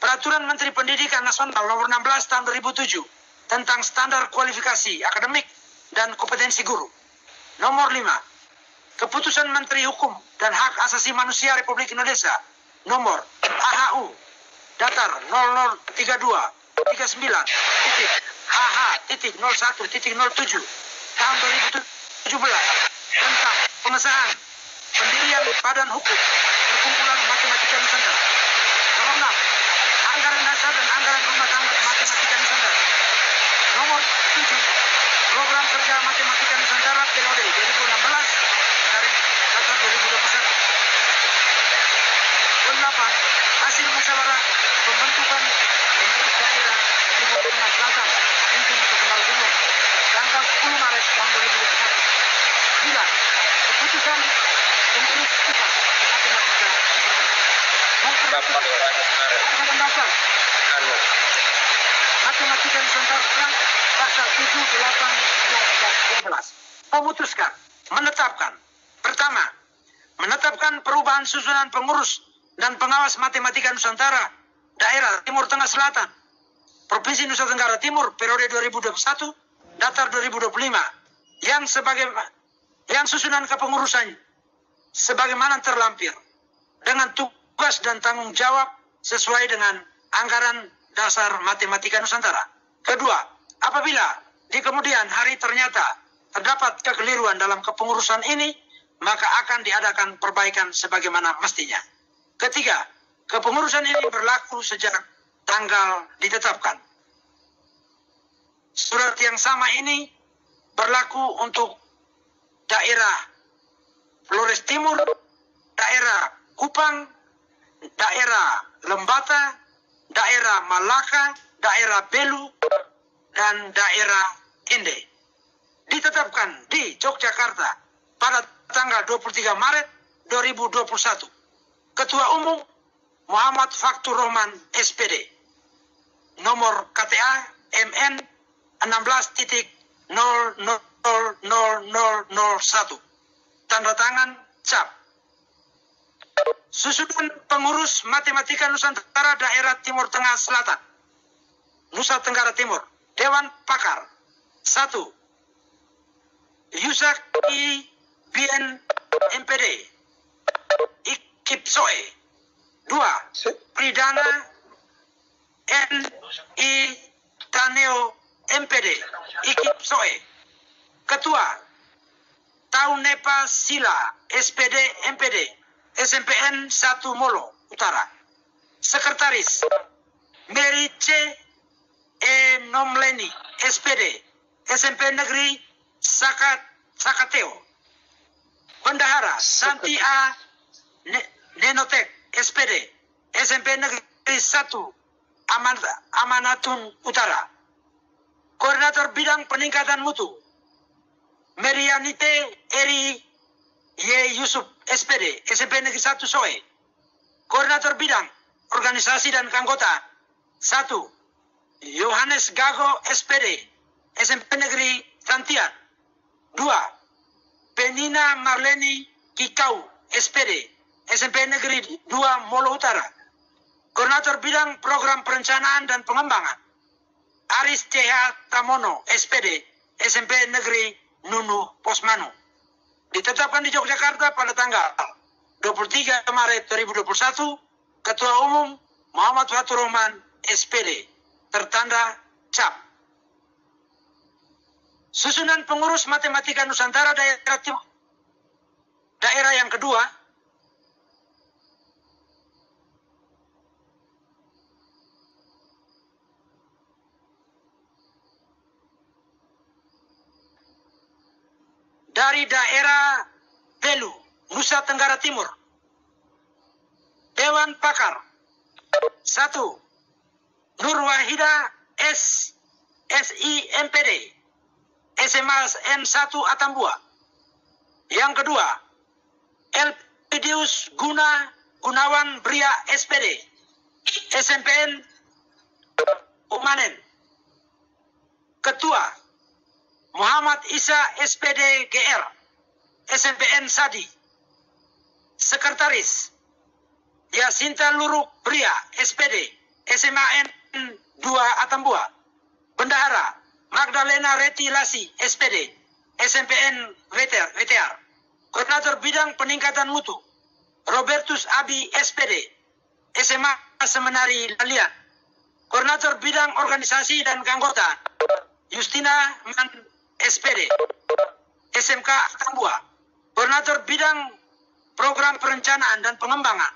Speaker 2: Peraturan Menteri Pendidikan Nasional Nomor 16 Tahun 2007 tentang standar kualifikasi akademik dan kompetensi guru. Nomor 5. Keputusan Menteri Hukum dan Hak Asasi Manusia Republik Indonesia Nomor AHU Datar 0039-HH.01.07 Tahun 2017 tentang pengesahan pendirian Badan Hukum Perkumpulan Matematika Nusantara. Nomor 6. Anggaran dasar dan anggaran rumah tangga Matematika Nusantara. Nomor 7. Program kerja Matematika Nusantara periode 2016 garis datar 2021. Nomor 8. Hasil musyawarah pembentukan pengurus daerah Timur Tengah Selatan Nusa Tenggara Timur tanggal 10 Maret tahun 2021. kepengurusan pengurus pusat matematika Nusantara. Matematika Nusantara pasal 7, 8, 11, dan 12 memutuskan, menetapkan. Pertama, menetapkan perubahan susunan pengurus dan pengawas matematika Nusantara daerah Timur Tengah Selatan Provinsi Nusa Tenggara Timur periode 2021 daftar 2025 yang susunan kepengurusan sebagaimana terlampir dengan tugas dan tanggung jawab sesuai dengan anggaran dasar matematika Nusantara. Kedua, apabila di kemudian hari ternyata terdapat kekeliruan dalam kepengurusan ini, maka akan diadakan perbaikan sebagaimana mestinya. Ketiga, kepengurusan ini berlaku sejak tanggal ditetapkan. Surat yang sama ini berlaku untuk daerah Flores Timur, daerah Kupang, daerah Lembata, daerah Malaka, daerah Belu, dan daerah Ende. Ditetapkan di Yogyakarta pada tanggal 23 Maret 2021. Ketua Umum Muhammad Faktur Rahman SPD. Nomor KTA MN 16.000001. Tanda tangan CAP. Susunan pengurus matematika Nusantara daerah Timur Tengah Selatan Nusa Tenggara Timur. Dewan Pakar 1. Yusak I BN MPD Ikip Soe. 2. Pridana N I Taneo MPD Ikip Soe. Ketua Taunepa Sila SPD MPD SMPN 1 Molo Utara. Sekretaris Mary C. E. Nomleni SPD SMP Negeri Sakateo. Bendahara Santi A. Nenotek SPD SMP Negeri 1 Amanatun Utara. Koordinator Bidang Peningkatan Mutu Merianite Eri Y. Yusuf SPD SMP Negeri 1 Soe. Koordinator Bidang Organisasi dan Anggota 1. Yohanes Gago SPD SMP Negeri Santian. 2. Penina Marleni Kikau SPD SMP Negeri 2 Molo Utara. Koordinator Bidang Program Perencanaan dan Pengembangan Aris CH Tamono SPD SMP Negeri Nunu Posmanu. Ditetapkan di Yogyakarta pada tanggal 23 Maret 2021. Ketua Umum Muhammad Faktur Rahman SPD. Tertanda CAP. Susunan pengurus matematika Nusantara daerah yang kedua dari daerah Belu, Nusa Tenggara Timur. Dewan Pakar 1. Nur Wahida S. SI MPD SMA N1 Atambua. Yang kedua, Elpidius Gunawan Bria SPD SMPN Umanen. Ketua Muhammad Isa SPD GR SMPN Sadi. Sekretaris Yasinta Luruk Bria SPD SMAN 2 Atambua. Bendahara Magdalena Reti Lasi SPD SMPN WTR. Koordinator Bidang Peningkatan Mutu Robertus Abi SPD SMA Semenari Lalian. Koordinator Bidang Organisasi dan Keanggotaan Justina Man SPD SMK Atambua. Koordinator Bidang Program Perencanaan dan Pengembangan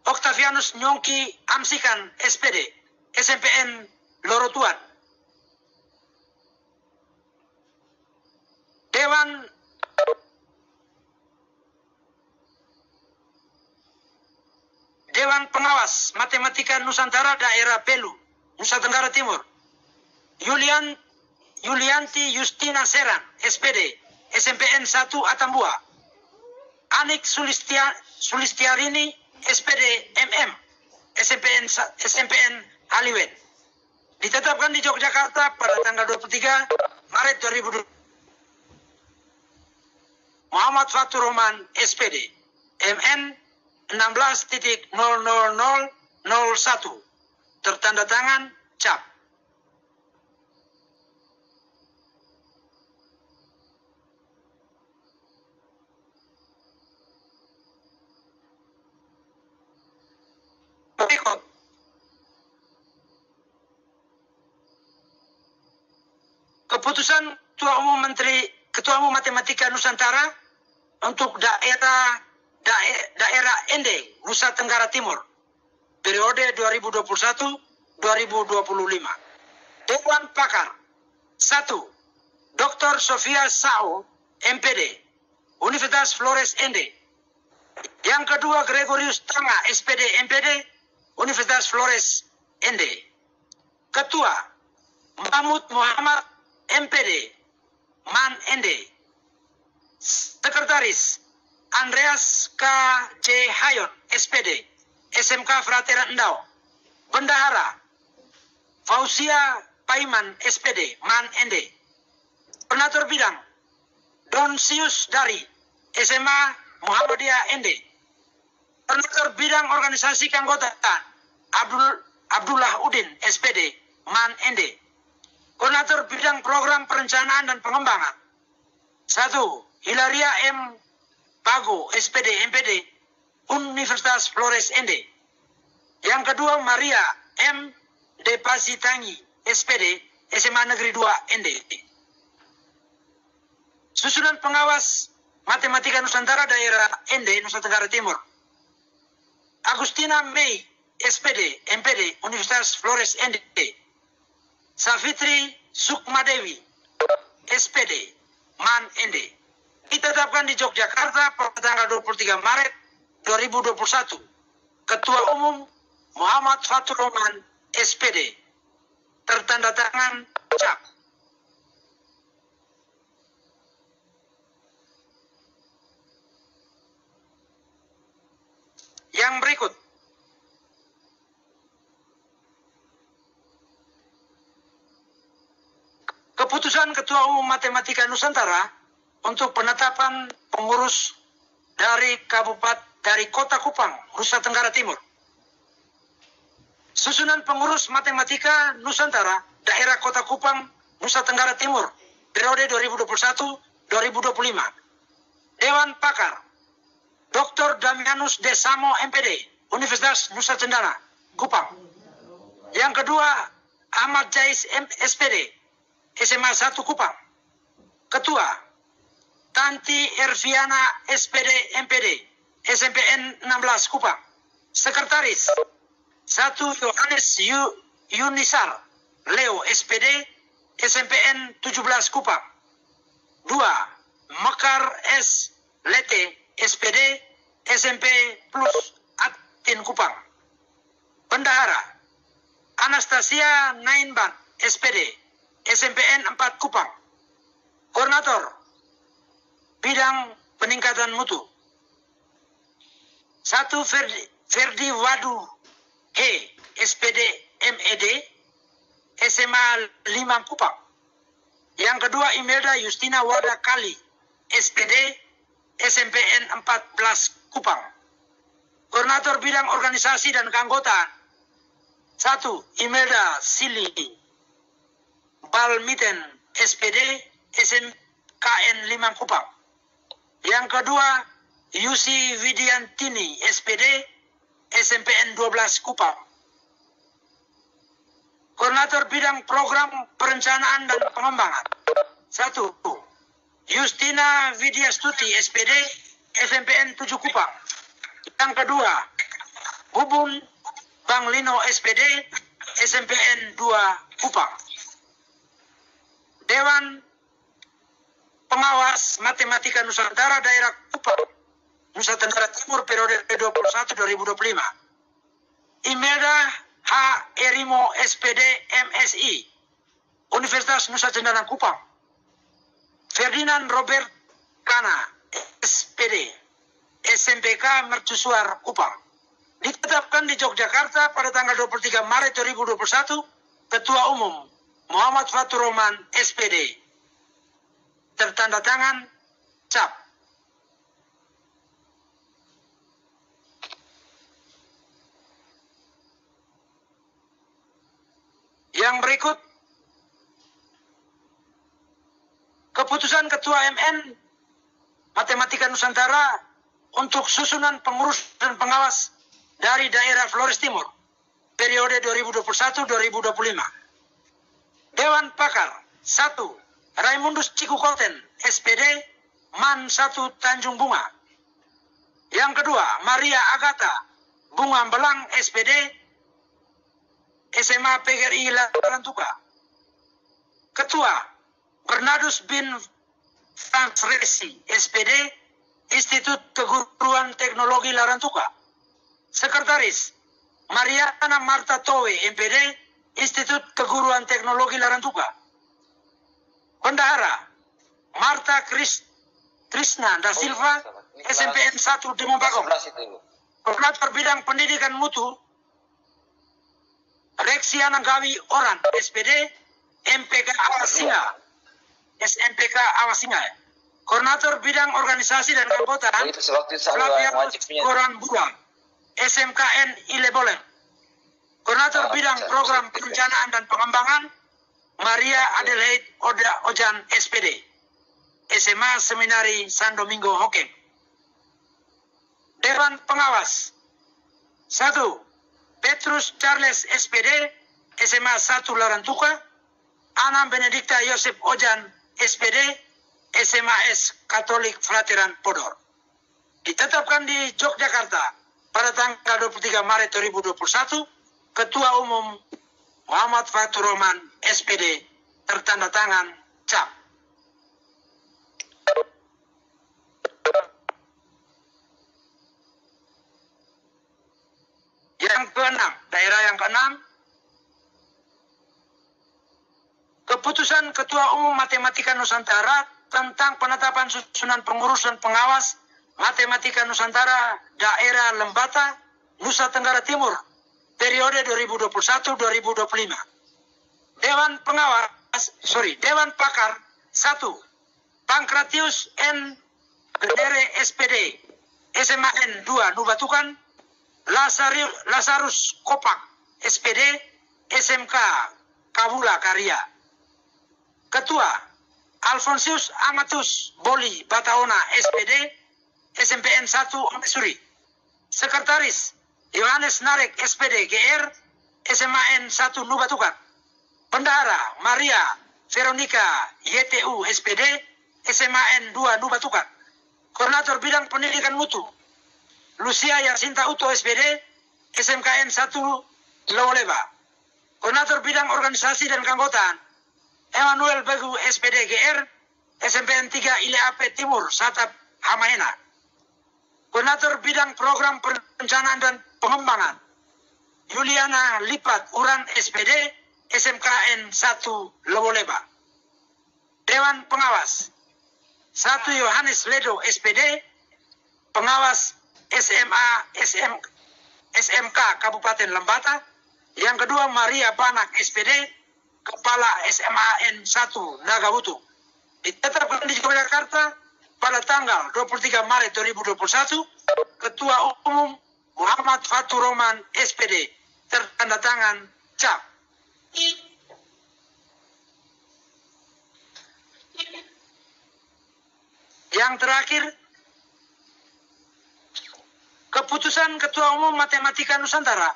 Speaker 2: Octavianus Nyongki Amsikan SPD SMPN Lorotuan. Dewan Pengawas Matematika Nusantara daerah Belu, Nusa Tenggara Timur. Yulianti Justina Seran SPD SMPN 1 Atambua. Anik Sulistiarini, SPD MM, SMPN Haliwen. Ditetapkan di Yogyakarta pada tanggal 23 Maret 2020. Muhammad Fatur Rahman, SPD, MN 16.00001, tertanda tangan CAP. Berikut keputusan Ketua Umum Matematika Nusantara untuk daerah Ende Nusa Tenggara Timur periode 2021-2025. Dewan Pakar 1. Dr. Sofia Sao, MPD, Universitas Flores Ende. Yang kedua Gregorius Tanga, SPD MPD, Universitas Flores Ende. Ketua Mahmud Muhammad, MPD, MAN Ende. Sekretaris Andreas K. J. Hayon, SPD, SMK Frateran Endau. Bendahara Fauzia Paiman, SPD, MAN Ende. Koordinator Bidang Donsius Dari, SMA Muhammadiyah Ende. Koordinator Bidang Organisasi Keanggotaan Abdullah Udin, SPD, MAN Ende. Koordinator Bidang Program Perencanaan dan Pengembangan 1. Hilaria M. Bago, SPD, MPD, Universitas Flores Ende. Yang kedua Maria M. Depasitangi, SPD, SMA Negeri 2 Ende. Susunan pengawas Matematika Nusantara daerah Ende, Nusa Tenggara Timur. Agustina Mei, SPD, MPD, Universitas Flores Ende. Safitri Sukmadewi, SPD, MAN Ende. Ditetapkan di Yogyakarta pada tanggal 23 Maret 2021. Ketua Umum Muhammad Fatur Rahman, SPD. Tertanda tangan CAP. Yang berikut. Keputusan Ketua Umum Matematika Nusantara untuk penetapan pengurus dari Kota Kupang, Nusa Tenggara Timur. Susunan pengurus Matematika Nusantara daerah Kota Kupang, Nusa Tenggara Timur periode 2021-2025. Dewan Pakar Dr. Damianus Desamo, MPD, Universitas Nusa Tenggara, Kupang. Yang kedua Ahmad Jais, SPD, SMA 1 Kupang. Ketua Tanti Erviana, SPD, MPD, SMPN 16 Kupang. Sekretaris 1. Yohanes Yunisar Leo, SPD, SMPN 17 Kupang. 2. Mekar S. Lete, SPD, SMP Plus Atin Kupang. Bendahara Anastasia Nainban, SPD, SMPN 4 Kupang. Koordinator Bidang Peningkatan Mutu 1. Ferdi Wadu He, SPD, MED, SMA 5 Kupang. Yang kedua Imelda Justina Wada Kali, SPD, SMPN 14 Kupang. Koordinator Bidang Organisasi dan Keanggotaan 1. Imelda Sili Balmiten, SPD, SMKN 5 Kupang. Yang kedua Yusi Widiantini, SPD, SMPN 12 Kupang. Koordinator Bidang Program Perencanaan dan Pengembangan 1. Justina Widyastuti, SPD, SMPN 7 Kupang. Yang kedua Bubun Bang Lino, SPD, SMPN 2 Kupang. Dewan Pengawas Matematika Nusantara daerah Kupang, Nusa Tenggara Timur periode 2021-2025. Imelda H. Erimo, SPD, MSI, Universitas Nusa Tenggara Kupang. Ferdinand Robert Kana, SPD, SMPK Mercusuar Kupang. Ditetapkan di Yogyakarta pada tanggal 23 Maret 2021, Ketua Umum Muhammad Fatur Rahman, SPD. Tertanda tangan, cap. Yang berikut, keputusan Ketua MN Matematika Nusantara untuk susunan pengurus dan pengawas dari daerah Flores Timur periode 2021-2025. Dewan Pakar 1. Raimundus Cikukoten, SPD, MAN 1 Tanjung Bunga. Yang kedua, Maria Agatha Bunga Belang, SPD, SMA PGRI Larantuka. Ketua, Bernardus bin Franz Resi, SPD, Institut Keguruan Teknologi Larantuka. Sekretaris, Mariana Marta Towe, MPD, Institut Keguruan Teknologi Larantuka. Bendahara, Marta Krishna da Silva, SMPN 1 Demong Bagong. Koordinator Bidang Pendidikan Mutu, Reksiana Gawi Oran, SPD, MPK Awasinga, SMPK Awasinga. Koordinator Bidang Organisasi dan Keanggotaan, Flavianus Koran Buang, SMKN Ileboleng. Koordinator Bidang Program Perencanaan dan Pengembangan, Maria Adelaide Ojan, SPD, SMA Seminari San Domingo Hokeng. Dewan Pengawas 1. Petrus Charles, SPD, SMA 1 Larantuka. Anam Benedikta Yosef Ojan, SPD, SMAS Katolik Frateran Podor. Ditetapkan di Yogyakarta pada tanggal 23 Maret 2021, Ketua Umum Muhammad Fatur Rahman, SPD, tertanda tangan, cap. Yang keenam, daerah yang keenam, keputusan Ketua Umum Matematika Nusantara tentang penetapan susunan pengurus dan pengawas Matematika Nusantara daerah Lembata, Nusa Tenggara Timur, periode 2021-2025. Dewan Pakar 1. Pankratius N. Gendere, SPD, SMAN 2 Nubatukan. Lazarus Kopak, SPD, SMK Kabula Karya. Ketua, Alfonsius Amatus Boli Bataona, SPD, SMPN 1 Omesuri. Sekretaris, Yohanes Narek, SPD, GR, SMAN 1 Nubatukan. Bendahara, Maria Veronica YTU, SPD, SMAN 2 Nubatukan. Koordinator Bidang Pendidikan Mutu, Lucia Yasinta Uto, SPD, SMKN 1 Lawaleba. Koordinator Bidang Organisasi dan Keanggotaan, Emmanuel Begu, SPD, GR, SMPN 3 ILAP Timur, Satap Hamaena. Koordinator Bidang Program Perencanaan dan Pengembangan, Juliana Lipat Uran, SPD, SMKN 1 Lawaleba. Dewan Pengawas 1. Yohanes Ledo, SPD, Pengawas SMK Kabupaten Lembata. Yang kedua, Maria Banak, SPD, Kepala SMAN 1 Nagawutu. Ditetapkan di Yogyakarta pada tanggal 23 Maret 2021, Ketua Umum Muhammad Fatur Rahman, SPD, tertanda tangan, cap. Yang terakhir, keputusan Ketua Umum Matematika Nusantara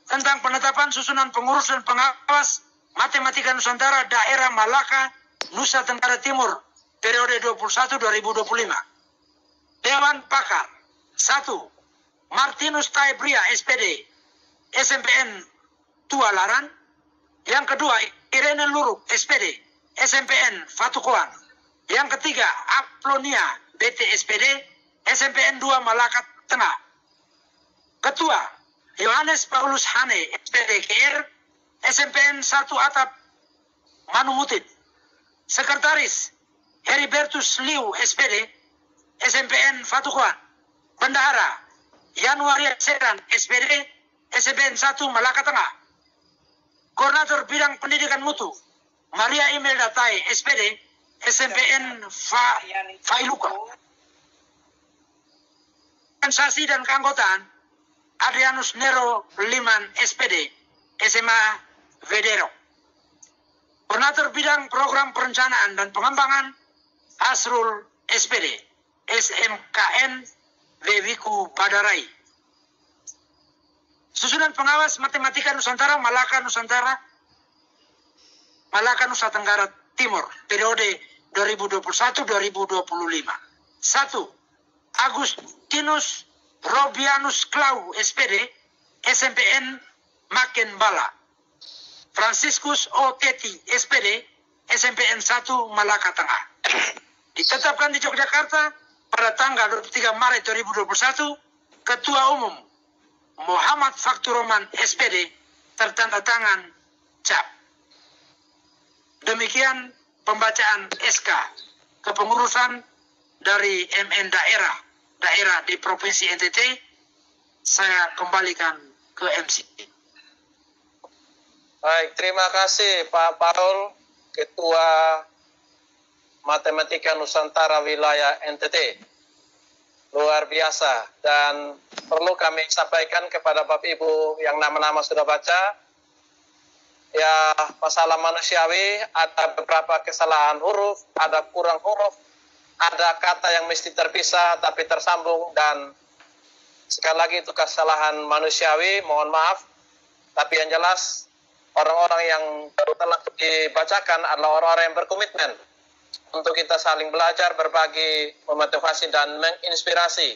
Speaker 2: tentang penetapan susunan pengurus dan pengawas Matematika Nusantara daerah Malaka, Nusa Tenggara Timur, periode 2021-2025. Dewan Pakar 1. Martinus Taibria, SPD, SMPN 2 Laran. Yang kedua, Irene Luruk, SPD, SMPN Fatukoan. Yang ketiga, Aplonia BT, SPD, SMPN 2 Malaka Tengah. Ketua, Yohanes Paulus Hane, SPD, GR, SMPN 1 Atap Manumutin. Sekretaris, Heribertus Liu, SPD, SMPN Fatukoan. Bendahara Januari Seran SPD SBN 1 Malaka Tengah. Koordinator Bidang Pendidikan Mutu Maria Imelda Tai SPD SMPN Failuka. Organisasi dan keanggotaan Adrianus Nero Liman SPD SMA Vedero. Koordinator Bidang Program Perencanaan dan Pengembangan Asrul SPD SMKN Vewiku Padarai. Susunan pengawas Matematika Nusantara Malaka Nusa Tenggara Timur periode 2021-2025. 1. Agustinus Robianus Klau SPD SMPN Maken Bala. Franciscus O. Teti SPD SMPN 1 Malaka Tengah. Ditetapkan di Yogyakarta pada tanggal 23 Maret 2021, Ketua Umum Muhammad Fakturoman SPD tertanda tangan cap. Demikian pembacaan SK kepengurusan dari MN daerah di Provinsi NTT. Saya kembalikan ke MC.
Speaker 1: Baik, terima kasih Pak Paul, Ketua Matematika Nusantara Wilayah NTT. Luar biasa, dan perlu kami sampaikan kepada Bapak Ibu yang nama-nama sudah baca, ya masalah manusiawi, ada beberapa kesalahan huruf, ada kurang huruf, ada kata yang mesti terpisah tapi tersambung, dan sekali lagi itu kesalahan manusiawi, mohon maaf. Tapi yang jelas orang-orang yang telah dibacakan adalah orang-orang yang berkomitmen untuk kita saling belajar, berbagi, memotivasi dan menginspirasi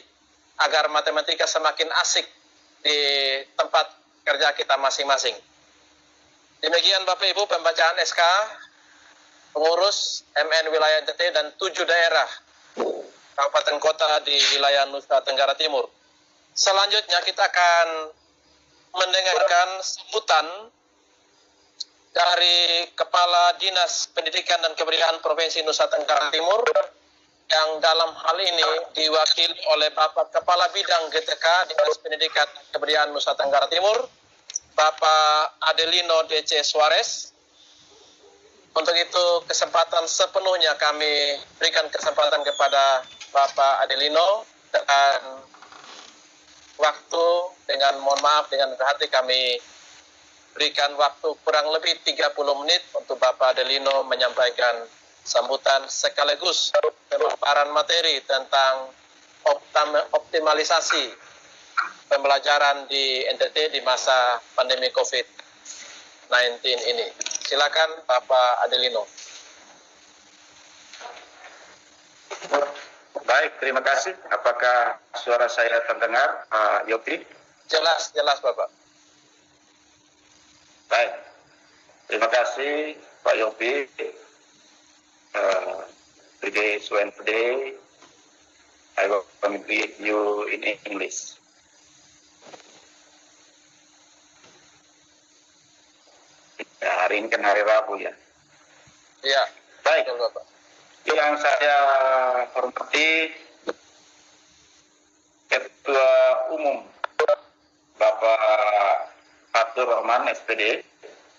Speaker 1: agar matematika semakin asik di tempat kerja kita masing-masing. Demikian Bapak Ibu pembacaan SK pengurus MN wilayah NTT dan 7 daerah kabupaten kota di wilayah Nusa Tenggara Timur. Selanjutnya kita akan mendengarkan sambutan dari Kepala Dinas Pendidikan dan Kebudayaan Provinsi Nusa Tenggara Timur yang dalam hal ini diwakili oleh Bapak Kepala Bidang GTK Dinas Pendidikan dan Kebudayaan Nusa Tenggara Timur, Bapak Adelino DC Suarez. Untuk itu kesempatan sepenuhnya kami berikan kesempatan kepada Bapak Adelino, dan waktu dengan mohon maaf dengan hati kami berikan waktu kurang lebih 30 menit untuk Bapak Adelino menyampaikan sambutan sekaligus pemaparan materi tentang optimalisasi pembelajaran di NTT di masa pandemi COVID-19 ini. Silakan Bapak Adelino.
Speaker 9: Baik, terima kasih. Apakah suara saya terdengar, Pak Yopi?
Speaker 1: Jelas Bapak.
Speaker 9: Baik, terima kasih Pak Yopi. Today is Wednesday. I will greet you in English. Ya, hari ini kan hari Rabu ya.
Speaker 1: Iya.
Speaker 9: Baik,
Speaker 1: Bapak.
Speaker 9: Yang saya hormati Ketua Umum Bapak Fatur Rahman SPD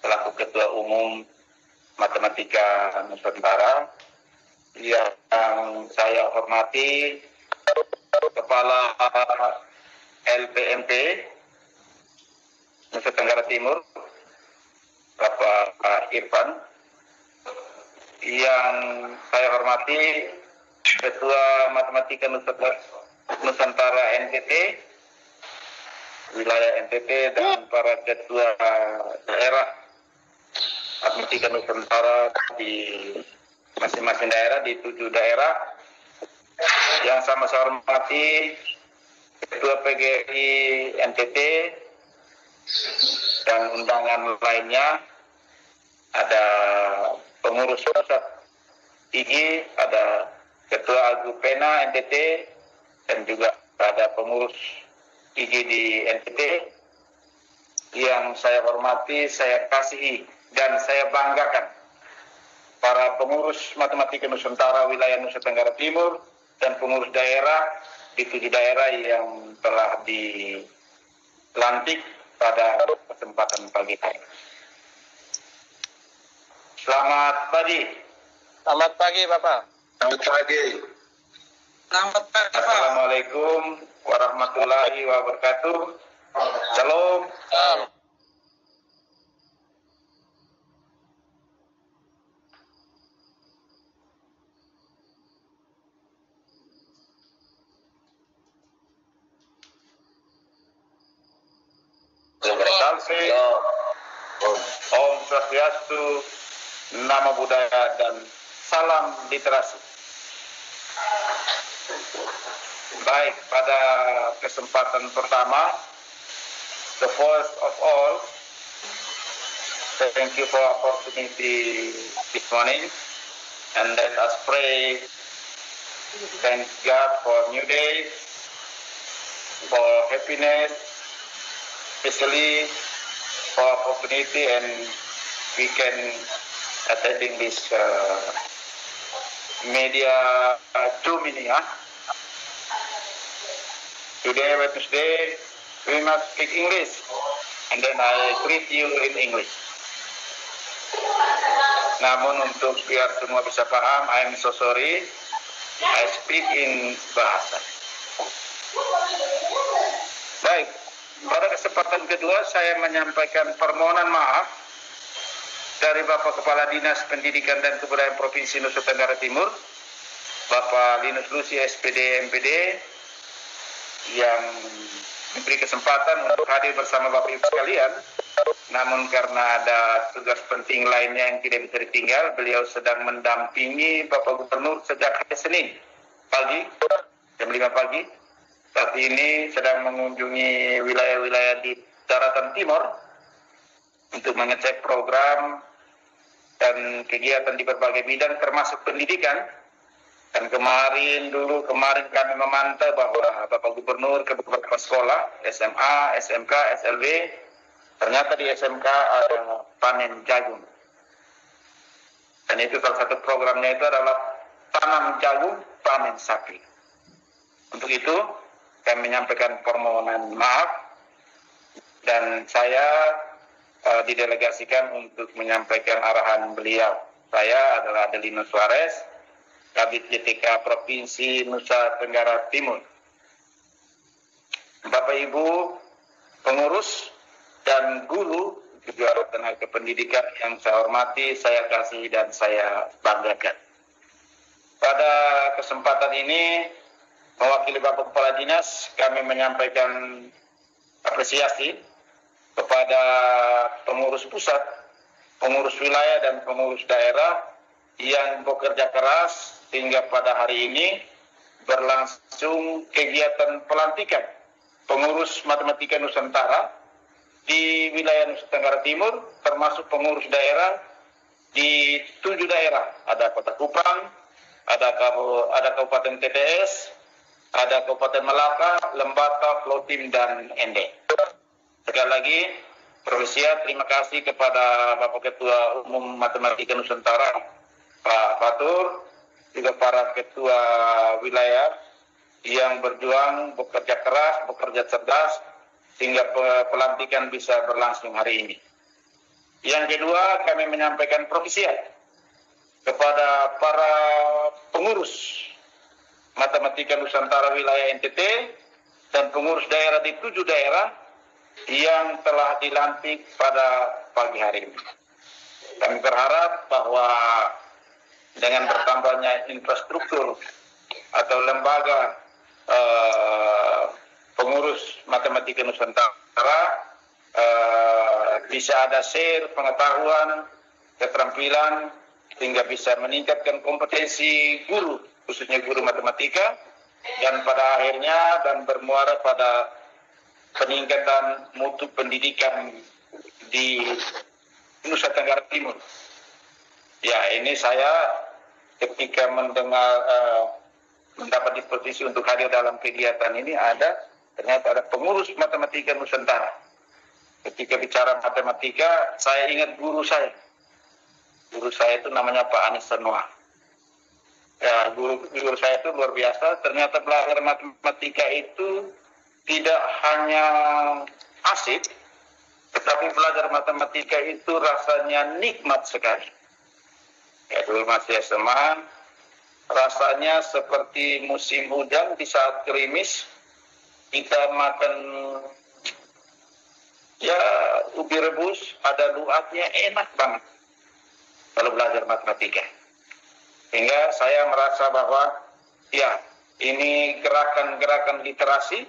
Speaker 9: selaku Ketua Umum Matematika Nusantara, yang saya hormati Kepala LPMP Nusa Tenggara Timur Bapak Irfan, yang saya hormati Ketua Matematika Nusantara NTT wilayah NTT dan para ketua daerah Matematika Nusantara di masing-masing daerah di 7 daerah, yang sama saya hormati Ketua PGRI NTT dan undangan lainnya, ada pengurus pusat IG, ada Ketua Agupena NTT, dan juga ada pengurus IG di NTT. Yang saya hormati, saya kasihi, dan saya banggakan para pengurus Matematika Nusantara wilayah Nusa Tenggara Timur dan pengurus daerah di 7 daerah yang telah dilantik pada kesempatan pagi hari. Selamat pagi.
Speaker 1: Selamat pagi, Bapak.
Speaker 9: Selamat pagi.
Speaker 2: Selamat pagi, Pak.
Speaker 9: Assalamualaikum warahmatullahi wabarakatuh. Shalom. Salve. Om Swastiastu, Namo Buddhaya, dan salam literasi. Baik, pada kesempatan pertama, the first of all, thank you for opportunity this morning, and let us pray. Thank God for new day, for happiness, especially for opportunity, and we can attending this media Zoom ini, ya. Today, Wednesday, we must speak English, and then I greet you in English. Namun untuk biar semua bisa paham, I'm so sorry, I speak in bahasa. Baik, pada kesempatan kedua saya menyampaikan permohonan maaf dari Bapak Kepala Dinas Pendidikan dan Kebudayaan Provinsi Nusa Tenggara Timur, Bapak Linus Lusi SPD MPD, yang diberi kesempatan untuk hadir bersama Bapak Ibu sekalian, namun karena ada tugas penting lainnya yang tidak bisa ditinggal, beliau sedang mendampingi Bapak Gubernur sejak hari Senin pagi, jam 5 pagi, saat ini sedang mengunjungi wilayah-wilayah di daratan timur untuk mengecek program dan kegiatan di berbagai bidang termasuk pendidikan. Dan kemarin kami memantau bahwa Bapak Gubernur ke beberapa sekolah, SMA, SMK, SLB, ternyata di SMK ada panen jagung. Dan itu salah satu programnya itu adalah tanam jagung, panen sapi. Untuk itu, kami menyampaikan permohonan maaf, dan saya didelegasikan untuk menyampaikan arahan beliau. Saya adalah Adelino Suarez, Kabid JTK Provinsi Nusa Tenggara Timur. Bapak Ibu pengurus dan guru juga tenaga pendidikan yang saya hormati, saya kasih dan saya banggakan. Pada kesempatan ini, mewakili Bapak Kepala Dinas, kami menyampaikan apresiasi kepada pengurus pusat, pengurus wilayah dan pengurus daerah yang bekerja keras hingga pada hari ini berlangsung kegiatan pelantikan pengurus Matematika Nusantara di wilayah Nusa Tenggara Timur, termasuk pengurus daerah di 7 daerah. Ada Kota Kupang, ada Kabupaten TTS, ada Kabupaten Melaka, Lembata, Klotim, dan Ende. Sekali lagi, terima kasih kepada Bapak Ketua Umum Matematika Nusantara, Pak Fatur, juga para ketua wilayah yang berjuang, bekerja keras, bekerja cerdas, sehingga pelantikan bisa berlangsung hari ini. Yang kedua, kami menyampaikan propisiat kepada para pengurus Matematika Nusantara wilayah NTT dan pengurus daerah di 7 daerah yang telah dilantik pada pagi hari ini. Kami berharap bahwa dengan bertambahnya infrastruktur atau lembaga pengurus Matematika Nusantara, bisa ada share pengetahuan, keterampilan, sehingga bisa meningkatkan kompetensi guru, khususnya guru matematika, dan pada akhirnya dan bermuara pada peningkatan mutu pendidikan di Nusa Tenggara Timur. Ya, ini saya ketika mendapat disposisi untuk hadir dalam kegiatan ini, ternyata ada pengurus Matematika Nusantara. Ketika bicara matematika, saya ingat guru saya. Guru saya itu namanya Pak Anis Senua. Ya, guru saya itu luar biasa. Ternyata belajar matematika itu tidak hanya asik, tetapi belajar matematika itu rasanya nikmat sekali. Ya, dulu masih SMA, rasanya seperti musim hujan di saat gerimis, kita makan ya ubi rebus, ada luatnya, enak banget kalau belajar matematika. Sehingga saya merasa bahwa ya ini gerakan-gerakan literasi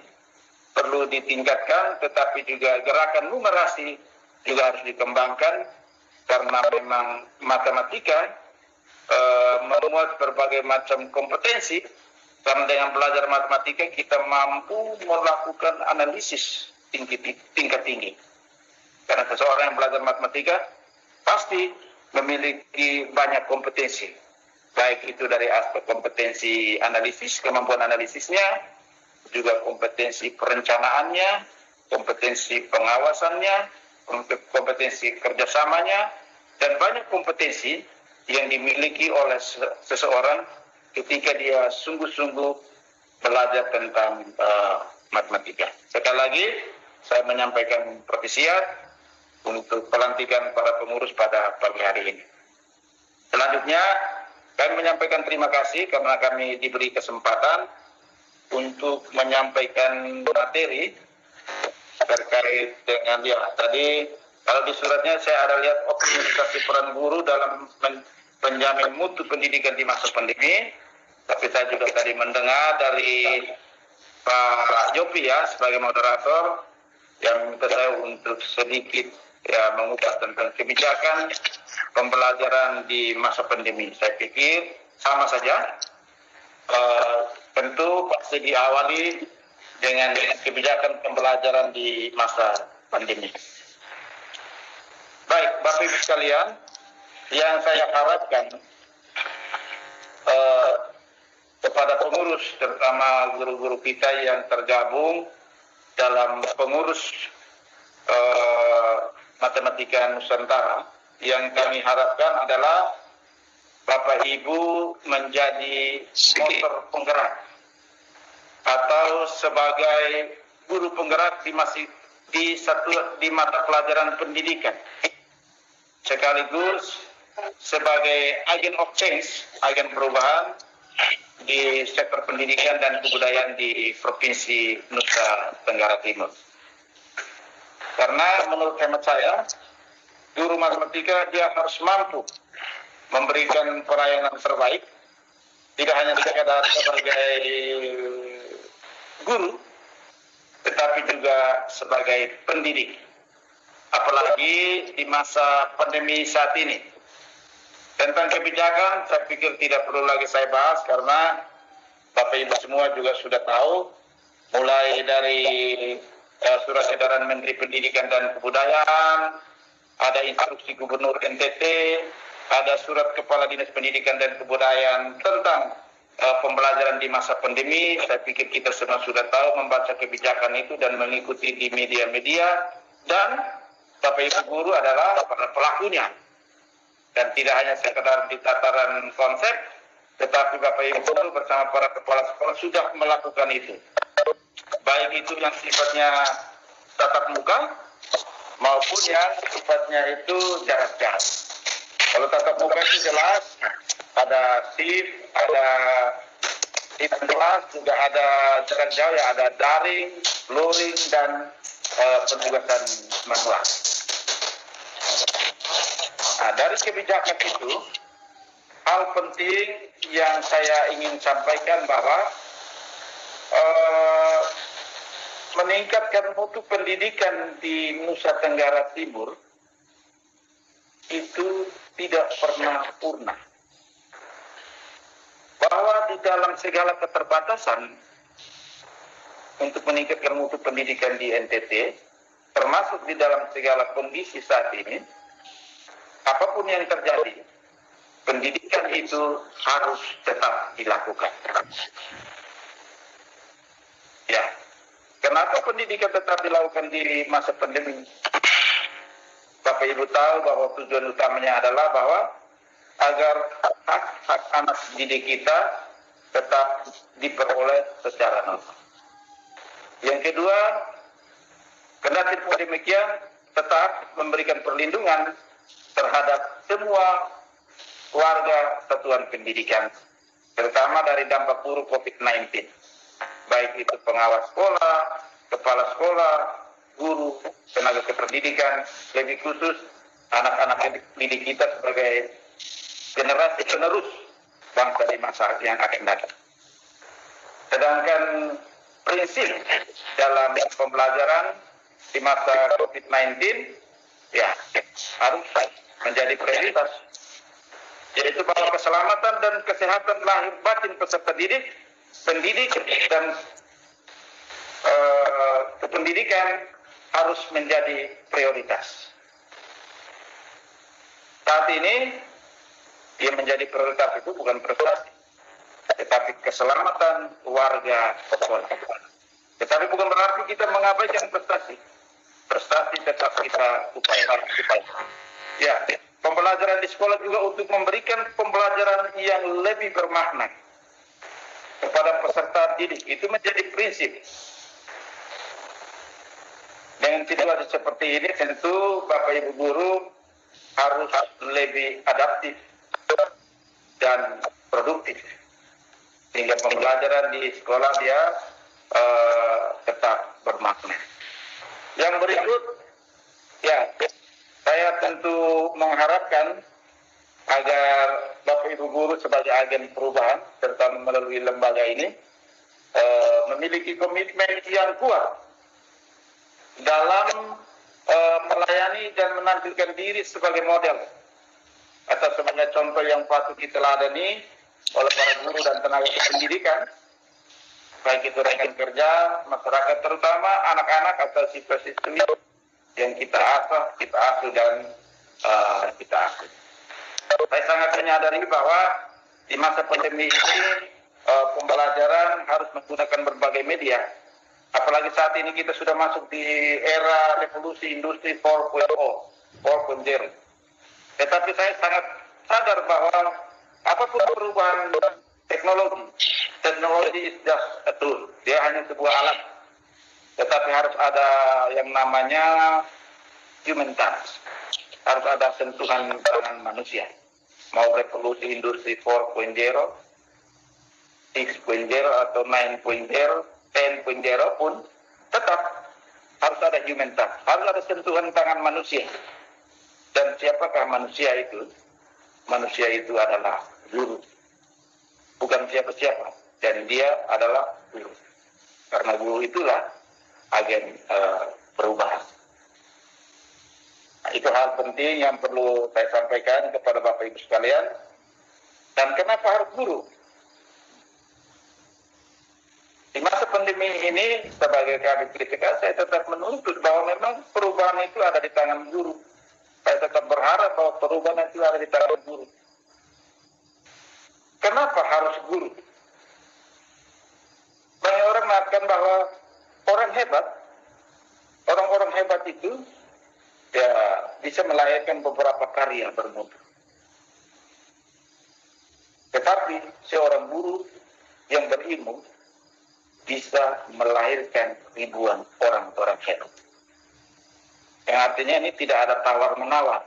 Speaker 9: perlu ditingkatkan, tetapi juga gerakan numerasi juga harus dikembangkan, karena memang matematika memuat berbagai macam kompetensi, karena dengan belajar matematika kita mampu melakukan analisis tingkat tinggi. Karena seseorang yang belajar matematika pasti memiliki banyak kompetensi, baik itu dari aspek kompetensi analisis, kemampuan analisisnya, juga kompetensi perencanaannya, kompetensi pengawasannya, kompetensi kerjasamanya, dan banyak kompetensi yang dimiliki oleh seseorang ketika dia sungguh-sungguh belajar tentang matematika. Sekali lagi, saya menyampaikan perpisiat untuk pelantikan para pengurus pada pagi hari ini. Selanjutnya, kami menyampaikan terima kasih karena kami diberi kesempatan untuk menyampaikan materi terkait dengan tadi kalau di suratnya saya ada lihat optimisasi peran guru dalam menjamin mutu pendidikan di masa pandemi, tapi saya juga tadi mendengar dari Pak Yopi ya sebagai moderator yang minta saya untuk sedikit ya mengupas tentang kebijakan pembelajaran di masa pandemi. Saya pikir sama saja, tentu pasti diawali dengan kebijakan pembelajaran di masa pandemi. Baik, Bapak Ibu sekalian, yang saya harapkan kepada pengurus, terutama guru-guru kita yang tergabung dalam pengurus Matematika Nusantara, yang kami harapkan adalah Bapak Ibu menjadi motor penggerak atau sebagai guru penggerak di mata pelajaran pendidikan, sekaligus sebagai agen of change, agen perubahan di sektor pendidikan dan kebudayaan di Provinsi Nusa Tenggara Timur. Karena menurut hemat saya, guru matematika dia harus mampu memberikan pelayanan terbaik, tidak hanya sekadar sebagai guru, tetapi juga sebagai pendidik. Apalagi di masa pandemi saat ini. Tentang kebijakan, saya pikir tidak perlu lagi saya bahas karena Bapak Ibu semua juga sudah tahu, mulai dari surat edaran Menteri Pendidikan dan Kebudayaan, ada instruksi Gubernur NTT, ada surat Kepala Dinas Pendidikan dan Kebudayaan tentang pembelajaran di masa pandemi. Saya pikir kita semua sudah tahu membaca kebijakan itu dan mengikuti di media-media, dan Bapak Ibu guru adalah para pelakunya. Dan tidak hanya sekedar di tataran konsep, tetapi Bapak Ibu guru bersama para kepala sekolah sudah melakukan itu. Baik itu yang sifatnya tatap muka maupun yang sifatnya itu jarak jauh. Kalau tatap muka itu jelas ada shift, ada kelas, juga ada jarak jauh, ya ada daring, luring, dan penugasan manual. Nah, dari kebijakan itu, hal penting yang saya ingin sampaikan bahwa meningkatkan mutu pendidikan di Nusa Tenggara Timur itu tidak pernah purna. Bahwa di dalam segala keterbatasan untuk meningkatkan mutu pendidikan di NTT, termasuk di dalam segala kondisi saat ini, apapun yang terjadi, pendidikan itu harus tetap dilakukan. Ya, kenapa pendidikan tetap dilakukan di masa pandemi? Bapak Ibu tahu bahwa tujuan utamanya adalah bahwa agar hak-hak anak didik kita tetap diperoleh secara normal. Yang kedua, kendati demikian tetap memberikan perlindungan terhadap semua warga satuan pendidikan, terutama dari dampak buruk COVID-19, baik itu pengawas sekolah, kepala sekolah, guru, tenaga kependidikan, lebih khusus anak-anak didik kita sebagai generasi penerus bangsa di masa yang akan datang. Sedangkan prinsip dalam pembelajaran di masa COVID-19 ya harus menjadi prioritas, yaitu bahwa keselamatan dan kesehatan lahir batin peserta didik, pendidik dan kependidikan harus menjadi prioritas. Saat ini yang menjadi prioritas itu bukan prestasi, tetapi keselamatan warga sekolah. Tetapi bukan berarti kita mengabaikan prestasi. Prestasi tetap kita upayakan. Ya, pembelajaran di sekolah juga untuk memberikan pembelajaran yang lebih bermakna kepada peserta didik. Itu menjadi prinsip. Dengan situasi seperti ini tentu Bapak Ibu guru harus lebih adaptif dan produktif, sehingga pembelajaran di sekolah dia tetap bermakna. Yang berikut, ya, saya tentu mengharapkan agar Bapak Ibu guru sebagai agen perubahan serta melalui lembaga ini memiliki komitmen yang kuat dalam melayani dan menampilkan diri sebagai model atau sebagai contoh yang patut diteladani oleh para guru dan tenaga pendidikan, baik itu rekan kerja, masyarakat, terutama anak-anak atau siswa-siswi yang kita asuh dan kita asuh. Saya sangat menyadari bahwa di masa pandemi ini pembelajaran harus menggunakan berbagai media. Apalagi saat ini kita sudah masuk di era revolusi industri 4.0. Tetapi saya sangat sadar bahwa apapun perubahan teknologi is just a tool. Dia hanya sebuah alat. Tetapi harus ada yang namanya human touch. Harus ada sentuhan tangan manusia. Mau revolusi industri 4.0, 6.0 atau 9.0, 10.0 pun tetap harus ada human touch, harus ada sentuhan tangan manusia. Dan siapakah manusia itu? Manusia itu adalah guru, bukan siapa-siapa, dan dia adalah guru. Karena guru itulah agen perubahan. Nah, itu hal penting yang perlu saya sampaikan kepada Bapak Ibu sekalian. Dan kenapa harus guru? Di masa pandemi ini, sebagai kabit kritikal, saya tetap menuntut bahwa memang perubahan itu ada di tangan guru. Saya tetap berharap bahwa perubahan itu ada di tangan guru. Kenapa harus guru? Banyak orang mengatakan bahwa orang-orang hebat itu ya bisa melahirkan beberapa karya bermutu. Tetapi seorang guru yang berilmu bisa melahirkan ribuan orang-orang hebat. Yang artinya ini tidak ada tawar-menawar.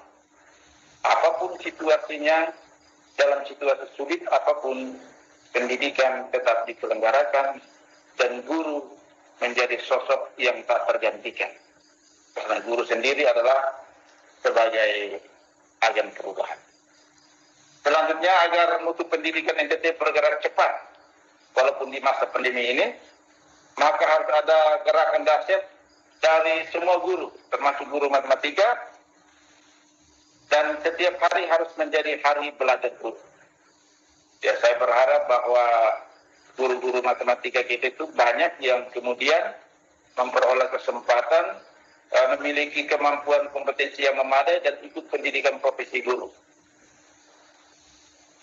Speaker 9: Apapun situasinya, dalam situasi sulit apapun, pendidikan tetap diselenggarakan dan guru menjadi sosok yang tak tergantikan. Karena guru sendiri adalah sebagai agen perubahan. Selanjutnya, agar mutu pendidikan NTT bergerak cepat, walaupun di masa pandemi ini, maka harus ada gerakan dahsyat dari semua guru, termasuk guru matematika, dan setiap hari harus menjadi hari belajar guru. Ya, saya berharap bahwa guru-guru matematika kita itu banyak yang kemudian memperoleh kesempatan, memiliki kemampuan kompetensi yang memadai dan ikut pendidikan profesi guru,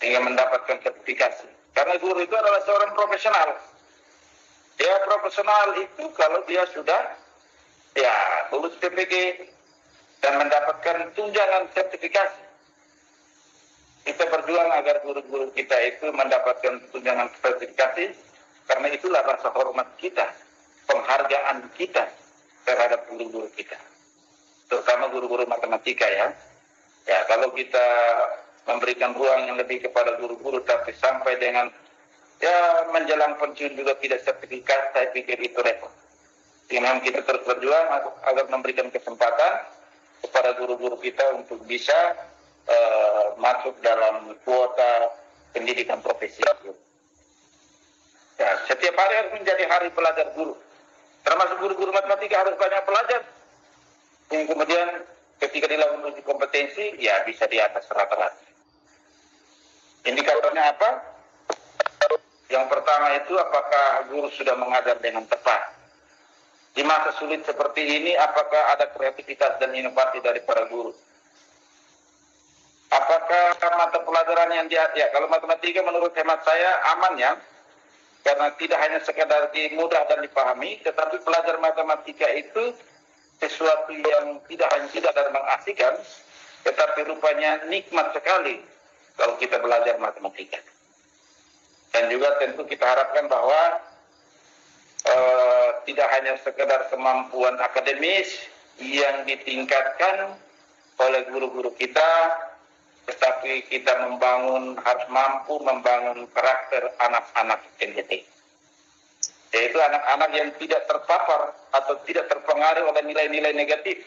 Speaker 9: hingga mendapatkan sertifikasi. Karena guru itu adalah seorang profesional. Dia profesional itu kalau dia sudah lulus PPG dan mendapatkan tunjangan sertifikasi. kita berjuang agar guru-guru kita itu mendapatkan tunjangan sertifikasi, karena itulah rasa hormat kita, penghargaan kita terhadap guru-guru kita, terutama guru-guru matematika ya. Ya, kalau kita memberikan ruang yang lebih kepada guru-guru tapi sampai dengan ya menjelang pensiun juga tidak sertifikat, saya pikir itu repot. Dengan kita terus berjuang agar memberikan kesempatan kepada guru-guru kita untuk bisa masuk dalam kuota pendidikan profesi. Ya, setiap hari harus menjadi hari pelajar guru. Termasuk guru-guru matematika harus banyak pelajar. Yang kemudian ketika dilakukan uji kompetensi, ya bisa di atas rata-rata. Indikatornya apa? Yang pertama itu apakah guru sudah mengajar dengan tepat. Di masa sulit seperti ini, apakah ada kreativitas dan inovasi dari para guru? Apakah mata pelajaran yang ya kalau matematika menurut hemat saya aman ya, karena tidak hanya sekedar mudah dan dipahami, tetapi pelajar matematika itu sesuatu yang tidak hanya tidak dan mengasihkan, tetapi rupanya nikmat sekali kalau kita belajar matematika. Dan juga tentu kita harapkan bahwa tidak hanya sekedar kemampuan akademis yang ditingkatkan oleh guru-guru kita, tetapi kita harus mampu membangun karakter anak-anak NTT. Yaitu anak-anak yang tidak terpapar atau tidak terpengaruh oleh nilai-nilai negatif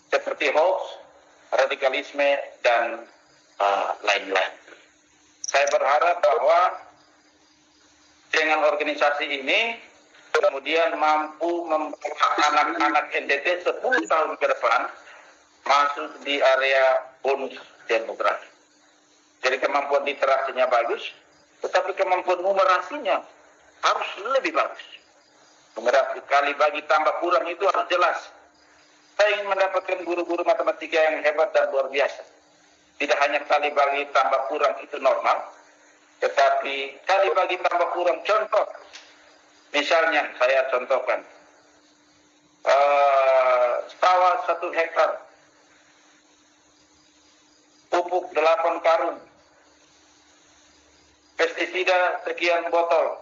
Speaker 9: seperti hoax, radikalisme, dan lain-lain. Saya berharap bahwa dengan organisasi ini kemudian mampu membawa anak-anak NTT 10 tahun ke depan masuk di area bonus demografi. Jadi kemampuan literasinya bagus, tetapi kemampuan numerasinya harus lebih bagus. Numerasi kali bagi tambah kurang itu harus jelas. Saya ingin mendapatkan guru-guru matematika yang hebat dan luar biasa. Tidak hanya kali bagi tambah kurang itu normal, tetapi kali bagi tambah kurang, contoh. Misalnya saya contohkan, sawah 1 hektar, pupuk 8 karung, pestisida sekian botol,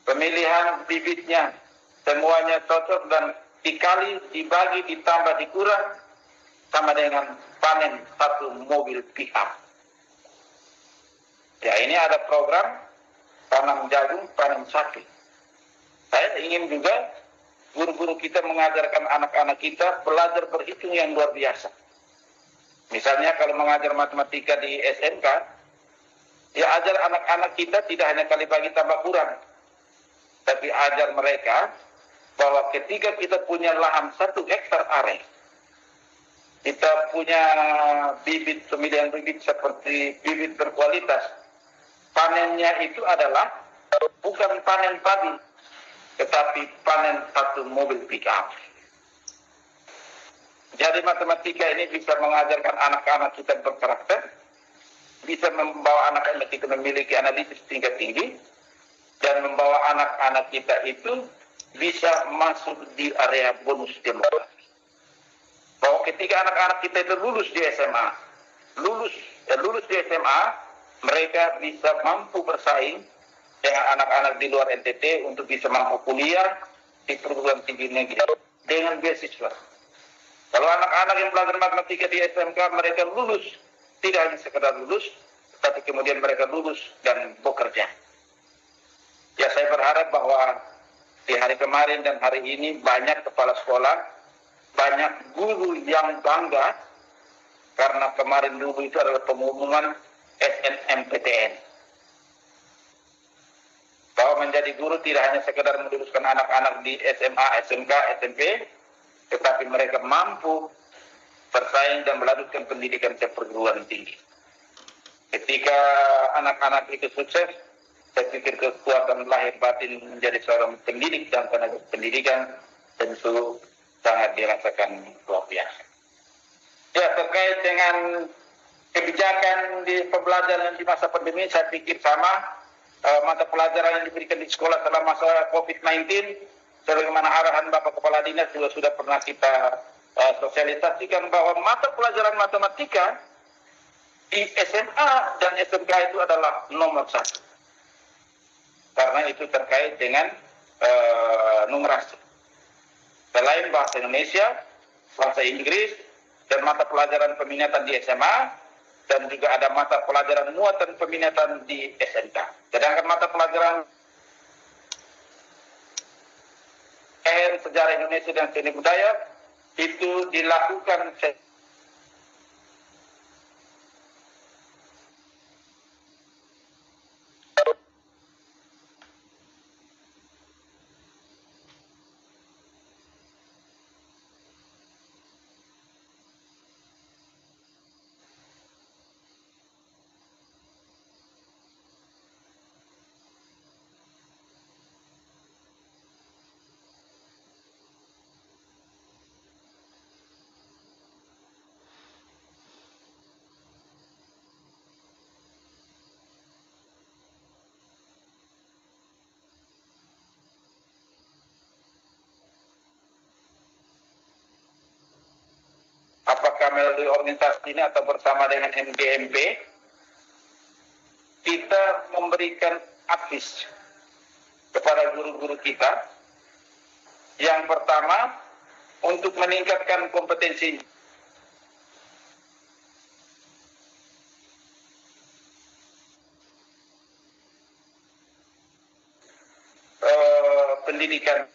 Speaker 9: pemilihan bibitnya, semuanya cocok dan dikali, dibagi, ditambah, dikurang, sama dengan panen 1 mobil pick up. Ya, ini ada program tanam jagung, panen sapi. Saya ingin juga guru-guru kita mengajarkan anak-anak kita belajar berhitung yang luar biasa. Misalnya kalau mengajar matematika di SMK, ya ajar anak-anak kita tidak hanya kali bagi tambah kurang, tapi ajar mereka bahwa ketika kita punya lahan 1 hektar area, kita punya bibit, pemilihan bibit seperti bibit berkualitas, panennya itu adalah bukan panen padi, tetapi panen 1 mobil pick up. Jadi matematika ini bisa mengajarkan anak-anak kita berkarakter, bisa membawa anak-anak kita memiliki analisis tingkat tinggi, dan membawa anak-anak kita itu bisa masuk di area bonus demografi. Bahwa ketika anak-anak kita itu lulus di SMA, lulus di SMA, mereka bisa mampu bersaing dengan anak-anak di luar NTT untuk bisa mampu kuliah di perguruan tinggi negeri dengan beasiswa. Kalau anak-anak yang belajar matematika di SMK, mereka lulus, tidak hanya sekedar lulus, tapi kemudian mereka lulus dan bekerja. Ya, saya berharap bahwa di hari kemarin dan hari ini banyak kepala sekolah, banyak guru yang bangga karena kemarin dulu itu adalah pengumuman SNMPTN. Bahwa menjadi guru tidak hanya sekedar meluluskan anak-anak di SMA, SMK, SMP, tetapi mereka mampu bersaing dan melanjutkan pendidikan ke perguruan tinggi. Ketika anak-anak itu sukses, saya pikir kekuatan lahir batin menjadi seorang pendidik dan tenaga pendidikan tentu sangat dirasakan luar biasa. Ya, terkait dengan kebijakan di pembelajaran di masa pandemi, saya pikir sama. Mata pelajaran yang diberikan di sekolah selama masa COVID-19, sebagaimana arahan Bapak Kepala Dinas juga sudah pernah kita sosialisasikan bahwa mata pelajaran matematika di SMA dan SMK itu adalah nomor satu. Karena itu terkait dengan numerasi. Selain bahasa Indonesia, bahasa Inggris, dan mata pelajaran peminatan di SMA, dan juga ada mata pelajaran muatan peminatan di SMK. Sedangkan mata pelajaran sejarah Indonesia dan seni budaya itu dilakukan apakah melalui organisasi ini atau bersama dengan MGMP, kita memberikan advis kepada guru-guru kita. Yang pertama, untuk meningkatkan kompetensi pendidikan